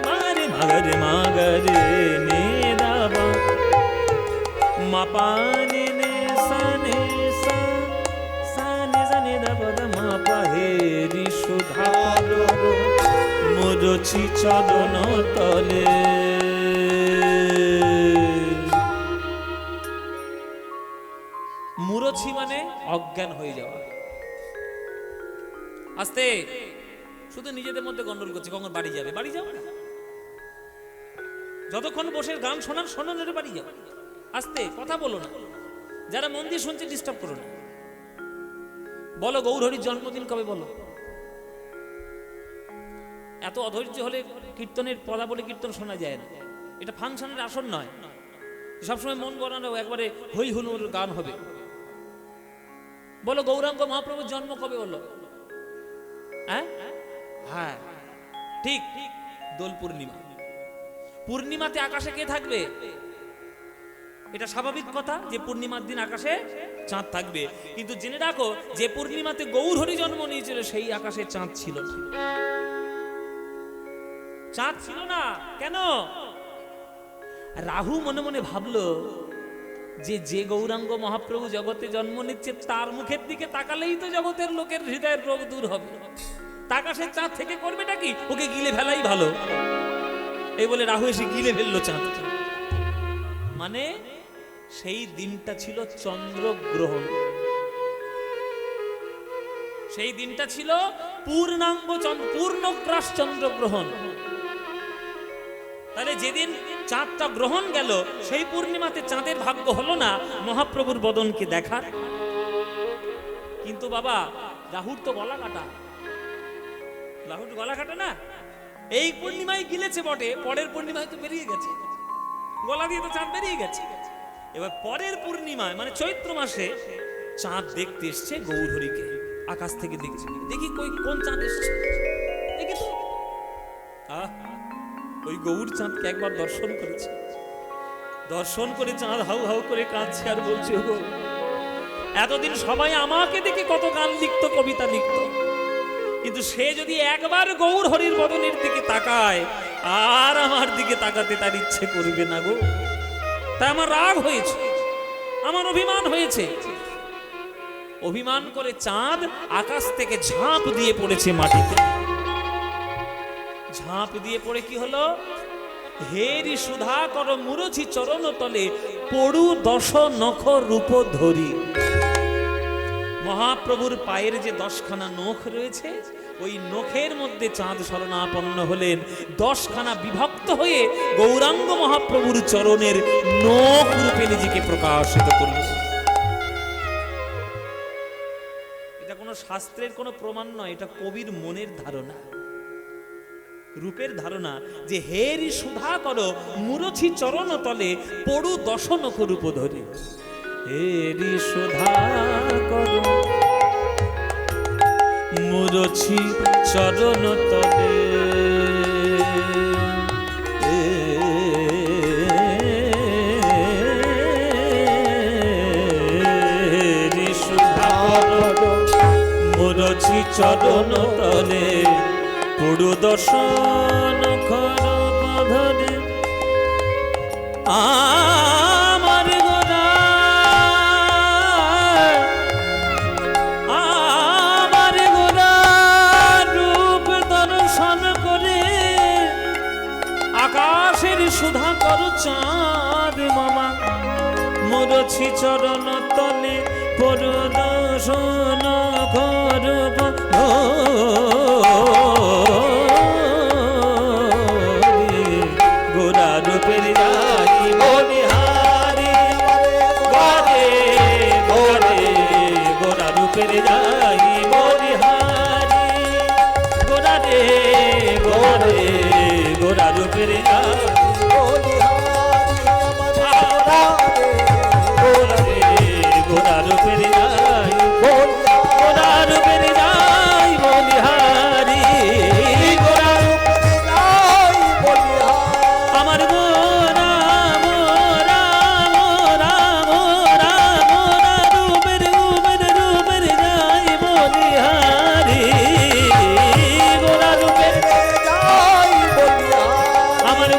মগরে মাগরে মাগরে নে দাবা মাপানে নে সানে সা সানে সানে দাবা মাপা হে রি সুধার মুরছি চরণ তলে। মুরছি মানে অজ্ঞান হয়ে যাওয়া। আস্তে, শুধু নিজেদের মধ্যে গন্ডগোল করছে, কখন বাড়ি যাবে? বাড়ি যাও না, যতক্ষণ বসে গান শোনান শোনান, বাড়ি যাও। আস্তে, কথা বলো না, যারা মন দিয়ে শুনছে ডিস্টার্ব করো না। বলো গৌরহরির জন্মদিন কবে বলো। এত অধৈর্য হলে কীর্তনের পদাবলী কীর্তন শোনা যায় না। এটা ফাংশনের আসন নয়, সবসময় মন গড়ানো একবারে হই হুল্লোড় গান হবে। বলো গৌরাঙ্গ মহাপ্রভুর জন্ম কবে বলো। হ্যাঁ হ্যাঁ ঠিক, দোল পূর্ণিমা। পূর্ণিমাতে আকাশে কে থাকবে? এটা স্বাভাবিক কথা যে পূর্ণিমার দিন আকাশে চাঁদ থাকবে, কিন্তু জেনে রাখো যে পূর্ণিমাতে গৌরহরি জন্ম নিয়েছিল সেই আকাশে চাঁদ ছিল না। চাঁদ ছিল না কেন? রাহু মনে মনে ভাবলো যে গৌরাঙ্গ মহাপ্রভু জগতে জন্ম নিচ্ছে তার মুখের দিকে তাকালেই তো জগতের লোকের হৃদয়ের রোগ দূর হবে। আকাশে চাঁদ থেকে করবেটা কি? ওকে গিলে ফেলাই ভালো। এই বলে রাহু এসে গিলে ফেললো চাঁদ। মানে সেই দিনটা ছিল চন্দ্রগ্রহণ, সেই দিনটা ছিল পূর্ণাঙ্গ পূর্ণগ্রাস চন্দ্রগ্রহণ। তাহলে যেদিন চাঁদটা গ্রহণ গেল সেই পূর্ণিমাতে চাঁদের ভাগ্য হলো না মহাপ্রভুর বদনকে দেখার। কিন্তু বাবা রাহুর তো গলা কাটা, রাহুর গলা কাটা না। এই পূর্ণিমায় গিলেছে বটে, পরের পূর্ণিমায় তো বেরিয়ে গেছে, গলা দিয়ে তো চাঁদ বেরিয়ে গেছে। এবার পরের পূর্ণিমায় মানে চৈত্র মাসে চাঁদ দেখতে এসছে গৌরহরিকে, আকাশ থেকে দেখছে। দেখি কই কোন চাঁদ এসছে, দেখি তো ওই গৌর চাঁদকে একবার দর্শন করেছে। দর্শন করে চাঁদ হাউ হাউ করে কাঁদছে আর বলছে, ও এতদিন সবাই আমাকে দেখে কত গান লিখতো, কবিতা লিখতো, কিন্তু সে যদি একবার গৌর হরির বদনের দিকে তাকায় আর আমার দিকে তাকাতে তার ইচ্ছে করবে না গো। তাই আমার রাগ হয়েছে, আমার অভিমান হয়েছে। অভিমান করে চাঁদ আকাশ থেকে ঝাঁপ দিয়ে পড়েছে মাটিতে। ঝাঁপ দিয়ে পড়ে কি হলো? হেরি সুধা কর মুরছি চরণ তলে পড়ু দশ নখ রূপ ধরি। মহাপ্রভুর পায়ের যে 10খানা নখ রয়েছে ওই নখের মধ্যে চাঁদ শরণাপন্ন হলেন। 10খানা বিভক্ত হয়ে গৌরাঙ্গ মহাপ্রভুর চরণের নখ রূপে নিজেকে প্রকাশিত করলেন। এটা কোনো শাস্ত্রের কোনো প্রমাণ নয়, এটা কবির মনের ধারণা, রূপের ধারণা যে হেরি সুধা করো মুরছি চরণ তলে পড়ু দশ নখ রূপ ধরি। হেরি সুধা করো মুরছি চরণ তলে হেরি সুধা করো মুরছি চরণ তলে পড়ু দর্শন খরপ ধরে। আমার গোরা আমার গোরা রূপ দর্শন করে আকাশের সুধা কর চাঁদ মামা মুরছি চরণ তলে পড়ু দর্শন খরপ গোরা রূপের যাই বলিহারি গোরে গোরে গোরা রূপের যাই বলিহারি গোরা রে গোরে গোরা রূপের যাই গোরা রে গোরা রূপের যাই গোরা রূপের যাই বলিহারি গোরা রূপের যাই বলিহারি আমার গোরা গোরা গোরা গোরা গোরা রূপের রূপের রূপের যাই বলিহারি গোরা রূপের যাই বলিহারি আমার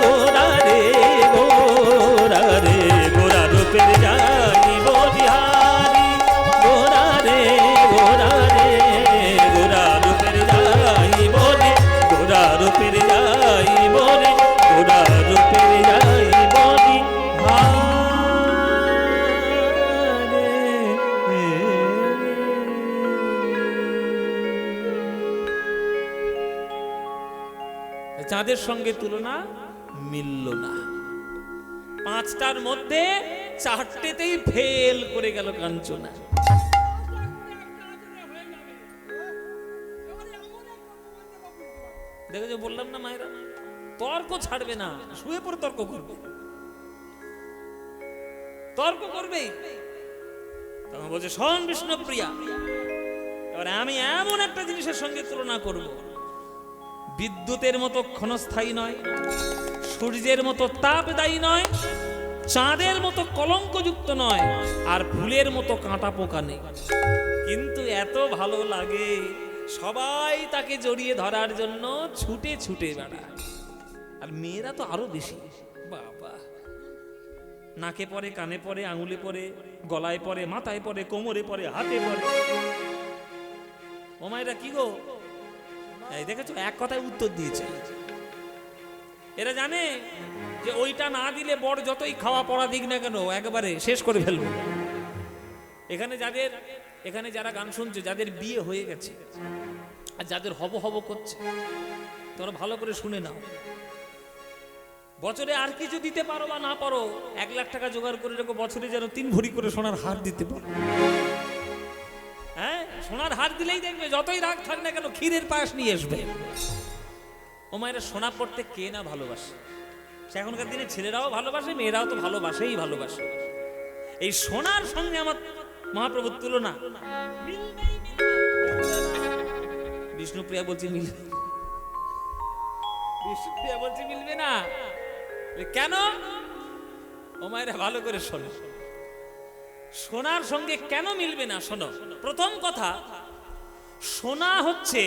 চাঁদের সঙ্গে তুলনা মিলল না। পাঁচটার মধ্যে চারটেতেই ফেল করে গেল কাঞ্চনা। দেখেছো, বললাম না মায়েরা তর্ক ছাড়বে না, শুয়ে পড়ে তর্ক করবে, তর্ক করবেই। তখন বলছে, শোন বিষ্ণুপ্রিয়া, এবারে আমি এমন একটা জিনিসের সঙ্গে তুলনা করব, বিদ্যুতের মতো ক্ষণস্থায়ী নয়, সূর্যের মতো তাপদায়ী নয়, চাঁদের মতো কলঙ্কযুক্ত নয়, আর ফুলের মতো কাঁটা পোকা নেই, কিন্তু এত ভালো লাগে সবাই তাকে জড়িয়ে ধরার জন্য ছুটে ছুটে বেড়ায়। আর মেয়েরা তো আরো বেশি, বাবা, নাকে পরে, কানে পরে, আঙুলে পরে, গলায় পরে, মাথায় পরে, কোমরে পরে, হাতে পরে। ও মায়েরা কি গো, এই দেখেছো, এক কথায় উত্তর দিয়েছে। এরা জানে যে ওইটা না দিলে বড় যতই খাওয়া পড়া দিক না কেন একেবারে শেষ করে ফেলবো। এখানে যারা গান শুনছে, যাদের বিয়ে হয়ে গেছে আর যাদের হব হব করছে, তোমরা ভালো করে শুনে নাও। বছরে আর কিছু দিতে পারো বা না পারো, 1 লাখ টাকা জোগাড় করে রেখো, বছরে যেন 3 ভরি করে সোনার হার দিতে পারো। হ্যাঁ, সোনার হার দিলেই দেখবে যতই রাগ থাক না কেন ক্ষীরের পায়েস নিয়ে আসবে। ও মায়েরা, সোনা পড়তে কে না ভালোবাসে? সে এখনকার দিনে ছেলেরাও ভালোবাসে, মেয়েরাও তো ভালোবাসেই ভালোবাসে। এই সোনার সঙ্গে আমার মহাপ্রভুর তুলনা বিষ্ণুপ্রিয়া বলছে মিলবে, বিষ্ণুপ্রিয়া বলছে মিলবে না। কেন? ও মায়েরা ভালো করে শোনো, সোনার সঙ্গে কেন মিলবে না শোনো। প্রথম কথা, সোনা হচ্ছে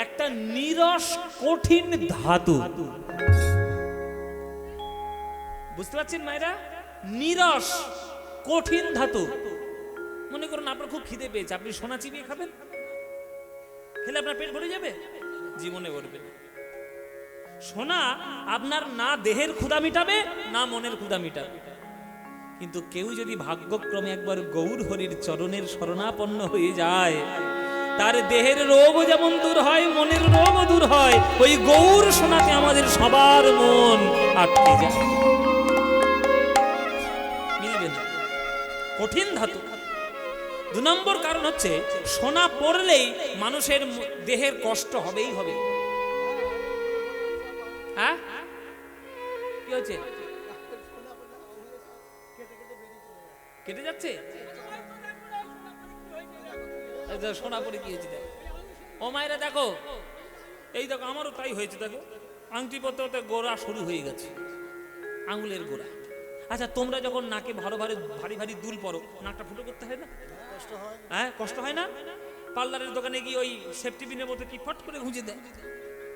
একটা নিরস কঠিন ধাতু। বুঝতে পারছেন মায়েরা? নিরস কঠিন ধাতু। মনে করুন আপনার খুব খিদে পেয়েছে, আপনি সোনা চিবিয়ে খাবেন, খেলে আপনার পেট ভরে যাবে? জীবনে ভরবে না। সোনা আপনার না দেহের ক্ষুধা মিটাবে না মনের ক্ষুধা মিটাবে। কিন্তু কেউ যদি ভাগ্যক্রমে একবার গৌর হরির চরণের শরণাপন্ন হয়ে যায়, তার দেহের রোগও যেমন দূর হয়, মনের রোগও দূর হয়। ওই গৌর সোনাতে আমাদের সবার মন আটকে যায়, মিলবে না, কঠিন ধাতু। 2 নম্বর কারণ হচ্ছে, সোনা পড়লেই মানুষের দেহের কষ্ট হবেই হবে। হ্যাঁ, কি হচ্ছে? কেটে যাচ্ছে? সোনা পরে কি হয়েছে দেখো। ও মায়েরা দেখো, এই দেখো, আমারও তাই হয়েছে। দেখো, আংটি পরতে পরতে গোড়া শুরু হয়ে গেছে, আঙুলের গোড়া। আচ্ছা, তোমরা যখন নাকে ভারী ভারী দুল পরো, নাকটা ফুটো করতে হয় না? হ্যাঁ, কষ্ট হয় না? পার্লারের দোকানে গিয়ে ওই সেফটি পিনের মধ্যে কি ফট করে গুঁজে দেয়,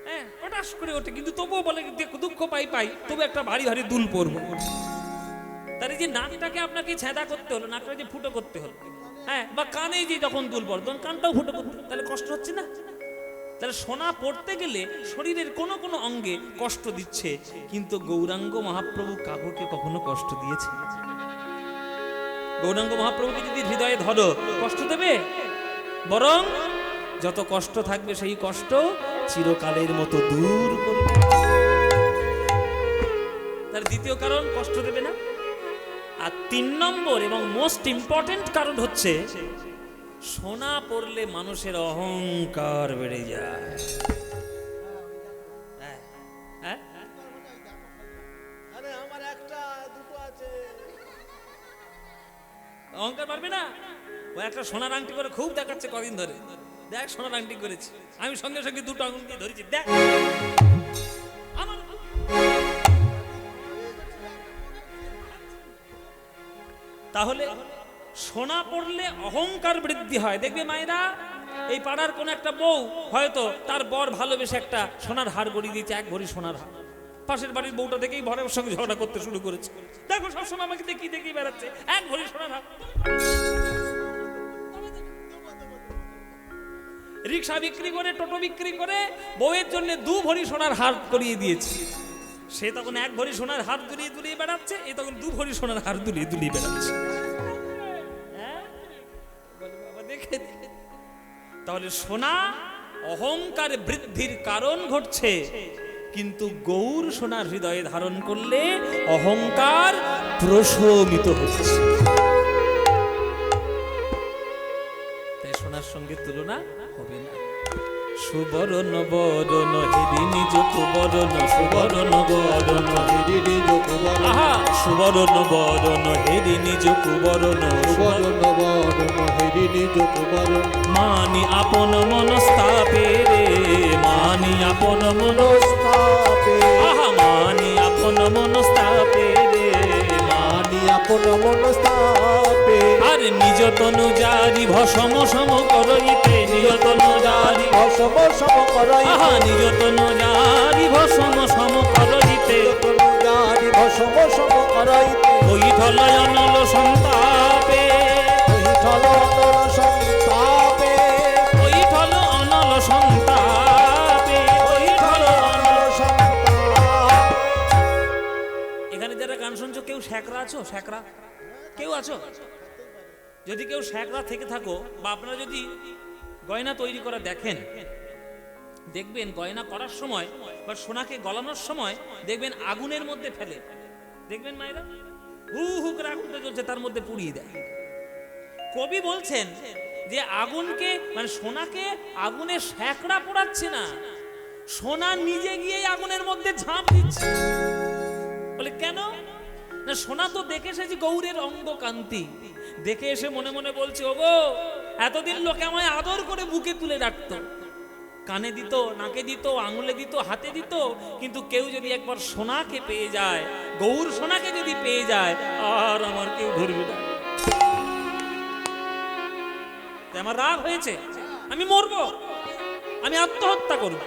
হ্যাঁ, হঠাৎ করে ওঠে, কিন্তু তবুও বলে দুঃখ পাই তবু একটা ভারী ভারী দুল পরবো। তার যে নাকটাকে আপনাকে ছেঁদা করতে হলো, নাকটা যে ফুটো করতে হলো, হ্যাঁ, বা কানে যে যখন দুল পড়ে তখন কানটাও ফুটো করতে, তাহলে কষ্ট হচ্ছে না? তাহলে সোনা পড়তে গেলে শরীরের কোনো কোনো অঙ্গে কষ্ট দিচ্ছে, কিন্তু গৌরাঙ্গ মহাপ্রভু কাকুকে কখনো কষ্ট দিয়েছে? গৌরাঙ্গ মহাপ্রভুকে যদি হৃদয়ে ধরো, কষ্ট দেবে? বরং যত কষ্ট থাকবে সেই কষ্ট চিরকালের মতো দূর করবে। তার দ্বিতীয় কারণ, কষ্ট দেবে না। আর 3 নম্বর এবং মোস্ট ইম্পর্টেন্ট কারণ হচ্ছে, সোনা পড়লে মানুষের অহংকার বেড়ে যায়। অহংকার পারবে না? ও একটা সোনার আংটি করে খুব দেখাচ্ছে কদিন ধরে, দেখ সোনার আংটি করেছি, আমি সঙ্গে সঙ্গে 2টো আঙুল দিয়ে ধরেছি, দেখ। তাহলে সোনা পড়লে অহংকার বৃদ্ধি হয়। দেখবে মায়েরা, এই পাড়ার কোন একটা বউ হয়তো তার বর ভালোবেসে একটা সোনার হার গড়িয়ে দিয়েছে, 1 ভরি সোনার হার। পাশের বাড়ির বউটা দেখেই ভরের সঙ্গে ঝগড়া করতে শুরু করেছে, দেখো সবসময় আমাকে দেখি বেড়াচ্ছে, 1 ভরি সোনার হার। রিক্সা বিক্রি করে, টোটো বিক্রি করে বউয়ের জন্য 2 ভরি সোনার হার করিয়ে দিয়েছে। সে তখন 1 ভরি সোনার হার দুলিয়ে বেড়াচ্ছে, এ তখন 2 ভরি সোনার হার দুলিয়ে বেড়াচ্ছে। তাহলে সোনা অহংকার বৃদ্ধির কারণ ঘটছে, কিন্তু গৌর সোনার হৃদয়ে ধারণ করলে অহংকার প্রশমিত হচ্ছে। তাই সোনার সঙ্গে তুলনা হবে না। সুবরণ বরণ হেরি নিজ কুবরণ, সুবরণ বরণ হেরি নিজ কুবরণ, আহা সুবরণ বরণ হেরি নিজ কুবরণ, সুবরণ বরণ হেরি নিজ কুবরণ। মানি আপন মনস্তাপে রে, মানি আপন মনস্তাপে, আহা মানি আপন মনস্তাপে রে, মানি আপন মনস্তাপে। আর নিজ তনু জারি ভসম সম করইতে, নিজ তনু জারি ভসম সম করাই, আহা নিজ তনু জারি ভসম সম করইতে, জারি ভসম সম করাইতে। কৈঠল অনল সন্তাপে, কৈঠল অনল সন্তাপে, কৈঠল অনল সন্তাপে, কৈঠল অনল। সন্তাপ। এখানে যারা গান শুনছো কেউ শ্যাকরা আছো? শ্যাকরা কেউ আছো? যদি কেউ শ্যাকরা থেকে থাকো, বা আপনারা যদি গয়না তৈরি করা দেখেন, দেখবেন গয়না করার সময় বা সোনাকে গলানোর সময় দেখবেন আগুনের মধ্যে ফেলে, দেখবেন মায়েরা হু হু করে আগুনটা জ্বলছে তার মধ্যে পুড়িয়ে দেয়। কবি বলছেন যে আগুনকে মানে সোনাকে আগুনে শ্যাকরা পোড়াচ্ছে না, সোনা নিজে গিয়ে আগুনের মধ্যে ঝাঁপ দিচ্ছে। বলে কেন? না সোনা তো দেখে এসেছি গৌরের অঙ্গ কান্তি, দেখে এসে মনে মনে বলছে ওগো এতদিন লোকে আমায় আদর করে বুকে তুলে রাখতো, কানে দিত, নাকে দিত, আঙুলে দিত, হাতে দিত, কিন্তু কেউ যদি একবার সোনাকে পেয়ে যায়, গৌর সোনাকে যদি পেয়ে যায়, আর আমার কেউ ধরবে না। তাই আমার রাগ হয়েছে, আমি মরবো, আমি আত্মহত্যা করব,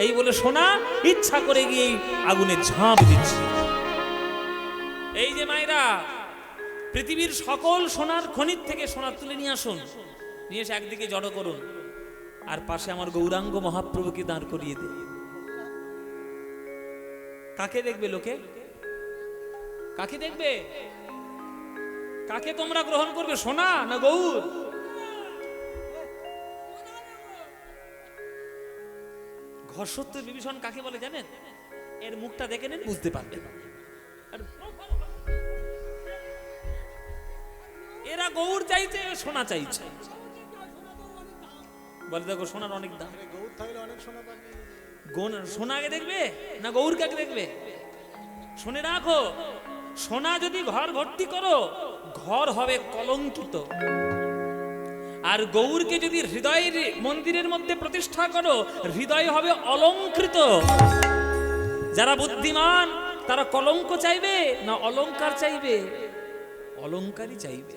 এই বলে সোনা ইচ্ছা করে গিয়ে আগুনে ঝাঁপ দিচ্ছে। এই যে মায়েরা পৃথিবীর সকল সোনার খনির থেকে সোনা তুলে নিয়ে আসুন, নিয়ে এসে একদিকে জড়ো করুন, আর পাশে আমার গৌরাঙ্গ মহাপ্রভুকে দাঁড় করিয়ে দে। কাকে দেখবে লোকে? কাকে দেখবে? কাকে তোমরা গ্রহণ করবে, সোনা না গৌর? ঘর্ষত্ব বিভীষণ কাকে বলে জানেন? এর মুখটা দেখে নেন, বুঝতে পারবেন। এরা গৌর চাইছে, সোনা চাইছে। বলে দেখো সোনার অনেক দাম, সোনাকে দেখবে না গৌর কাকে দেখবে? শুনে রাখো, সোনা যদি ঘর ভর্তি করো, ঘর হবে কলঙ্কিত, আর গৌরকে যদি হৃদয়ের মন্দিরের মধ্যে প্রতিষ্ঠা করো, হৃদয় হবে অলঙ্কৃত। যারা বুদ্ধিমান তারা কলঙ্ক চাইবে না অলংকার চাইবে? অলংকারই চাইবে।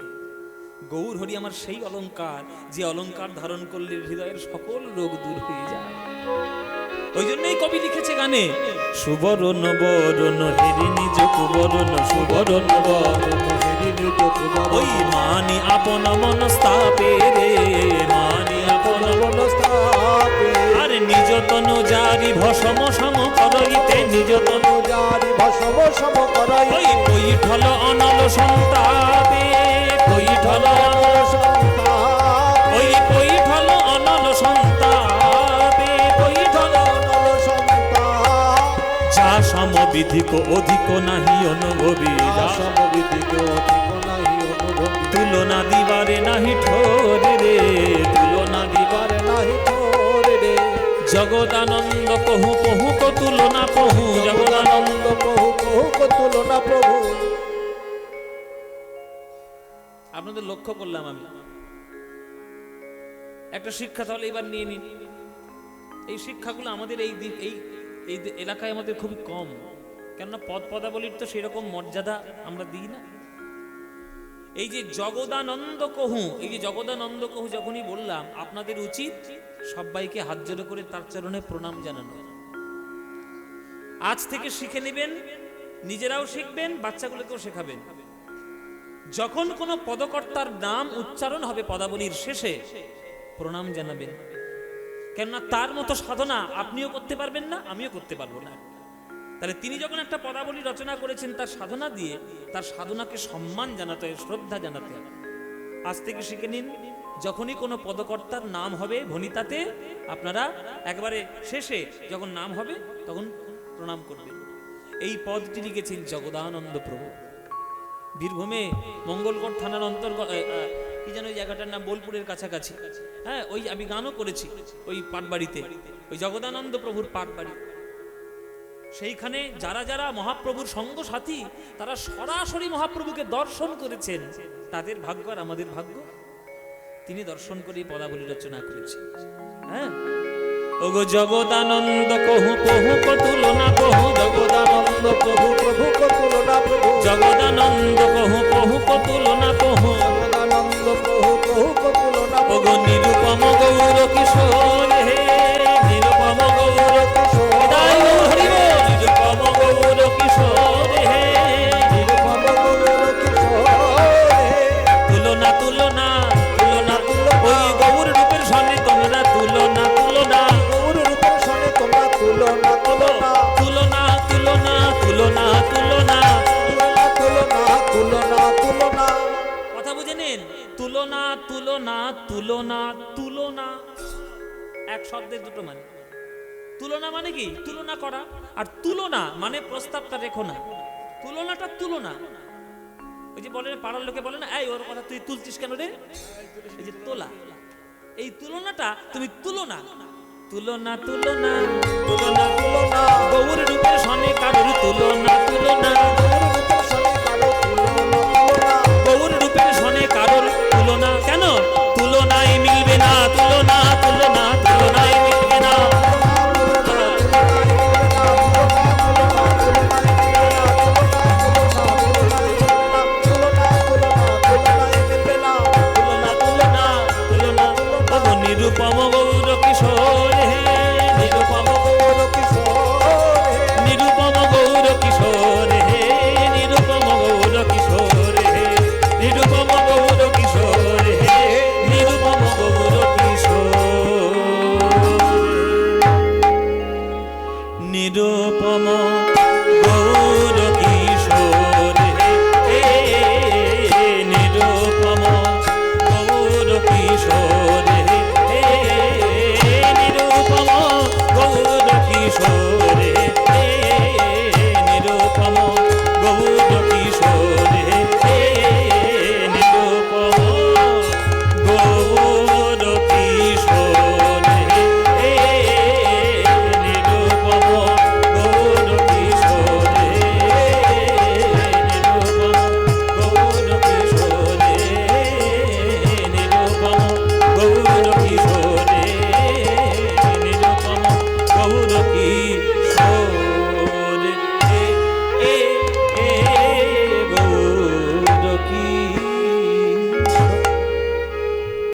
গৌর হরি আমার সেই অলংকার, যে অলংকার ধারণ করলে হৃদয়ের সকল রোগ দূর হয়ে যায়। ওই জন্যই কবি লিখেছে গানে, সুবরণ বরণ হেরি নিজ কুবরণ, সুবরণ বরণ হেরি নিজ কুবরণ। ওই মানি আপন মনস্তাপে রে, মানি আপন মনস্তাপে। আর নিজ তনু জারি ভসম সম করইতে, নিজ তনু জারি ভসম সম করাইতে। ওই কৈঠল অনল সন্তাপে, কৈঠল অনল সন্তাপে। ওই কৈঠল অনল সন্তাপে, কৈঠল অনল সন্তাপ। যা সমবিধিক অধিক নাহি অনুভবী, যা সমবিধিক অধিক নাহি অনুভবী। তুলনা দিবারে নাহি ঠোরে রে, তুলনা দিবারে নাহি তোরে রে। জগদানন্দ কহু কহু কো তুলনা কহু, জগদানন্দ প্রভু প্রভু তুলনা প্রভু। আপনাদের লক্ষ্য করলাম আমি একটা শিক্ষা, তাহলে এবার নিয়ে নিন। এই শিক্ষাগুলো আমাদের এই এই এলাকায় আমাদের খুবই কম, কেননা পদ পদাবলীর তো সেরকম মর্যাদা আমরা দিই না। এই যে জগদানন্দ কহু, এই যে জগদানন্দ কহু যখনই বললাম, আপনাদের উচিত সবাইকে হাত জোড়ো করে তার চরণে প্রণাম জানানো। আজ থেকে শিখে নেবেন, নিজেরাও শিখবেন, বাচ্চাগুলোকেও শেখাবেন। যখন কোনো পদকর্তার নাম উচ্চারণ হবে পদাবলীর শেষে, প্রণাম জানাবেন, কেননা তার মতো সাধনা আপনিও করতে পারবেন না, আমিও করতে পারবো না। তাহলে তিনি যখন একটা পদাবলী রচনা করেছেন তার সাধনা দিয়ে, তার সাধনাকে সম্মান জানাতে হয়, শ্রদ্ধা জানাতে হয়। আজ থেকে শিখে নিন, যখনই কোনো পদকর্তার নাম হবে ভনিতাতে, আপনারা একবারে শেষে যখন নাম হবে তখন প্রণাম করবেন। এই পদটি লিখেছেন জগদানন্দ প্রভু। বীরভূমে মঙ্গলগড় থানার অন্তর্গত কি যেন ওই জায়গাটার নাম, বোলপুরের কাছাকাছি, হ্যাঁ, ওই আমি গানও করেছি ওই পাটবাড়িতে, ওই জগদানন্দ প্রভুর পাটবাড়ি। সেইখানে যারা যারা মহাপ্রভুর সঙ্গ সাথী, তারা সরাসরি মহাপ্রভুকে দর্শন করেছেন, তাদের ভাগ্য আর আমাদের ভাগ্য। তিনি দর্শন করে পদাবলী রচনা করেছেন। হ্যাঁ, ওগো জগদানন্দ কহু প্রভু তুলনা প্রভু, জগদানন্দ প্রভু প্রভু কো তুলনা প্রভু, জগদানন্দ কহু প্রভু তুলনা প্রভু, জগদানন্দ প্রভু প্রভু কো তুলনা প্রভু, ওগো নিরুপম গৌর কিশোর হে, নিরুপম গৌর কিশোর, হৃদয় হরিব, নিরুপম গৌর কিশোর হে, নিরুপম গৌর কিশোর হে। তুলনা তুলনা তুলনা ওই গৌর রূপের সঙ্গে তোমরা তুলনা তুলনা, গৌর রূপের সনে তোমরা তুলনা তুলনা, তুলনা তুলনা তুলনা তুলনা, তুলনা তুলনা তুলনা তুলনা। কথা বুঝে নিন, তুলনা তুলনা তুলনা তুলনা এক শব্দের দুটো মানে। তুলনা মানে কি? তুলনা করা। আর তুলনা মানে প্রস্তাবটা রেখো না, তুলনাটা তুলনা। ওই যে বলে পাড়ার লোকে বলে না, এই ওর কথা তুই তুলছিস কেন রে, এই যে তোলা, এই তুলনাটা তুমি তুলনা, তুলনা তুলনা তুলনা তুলনা গৌর রূপের সনে কারোর তুলনা তুলনা।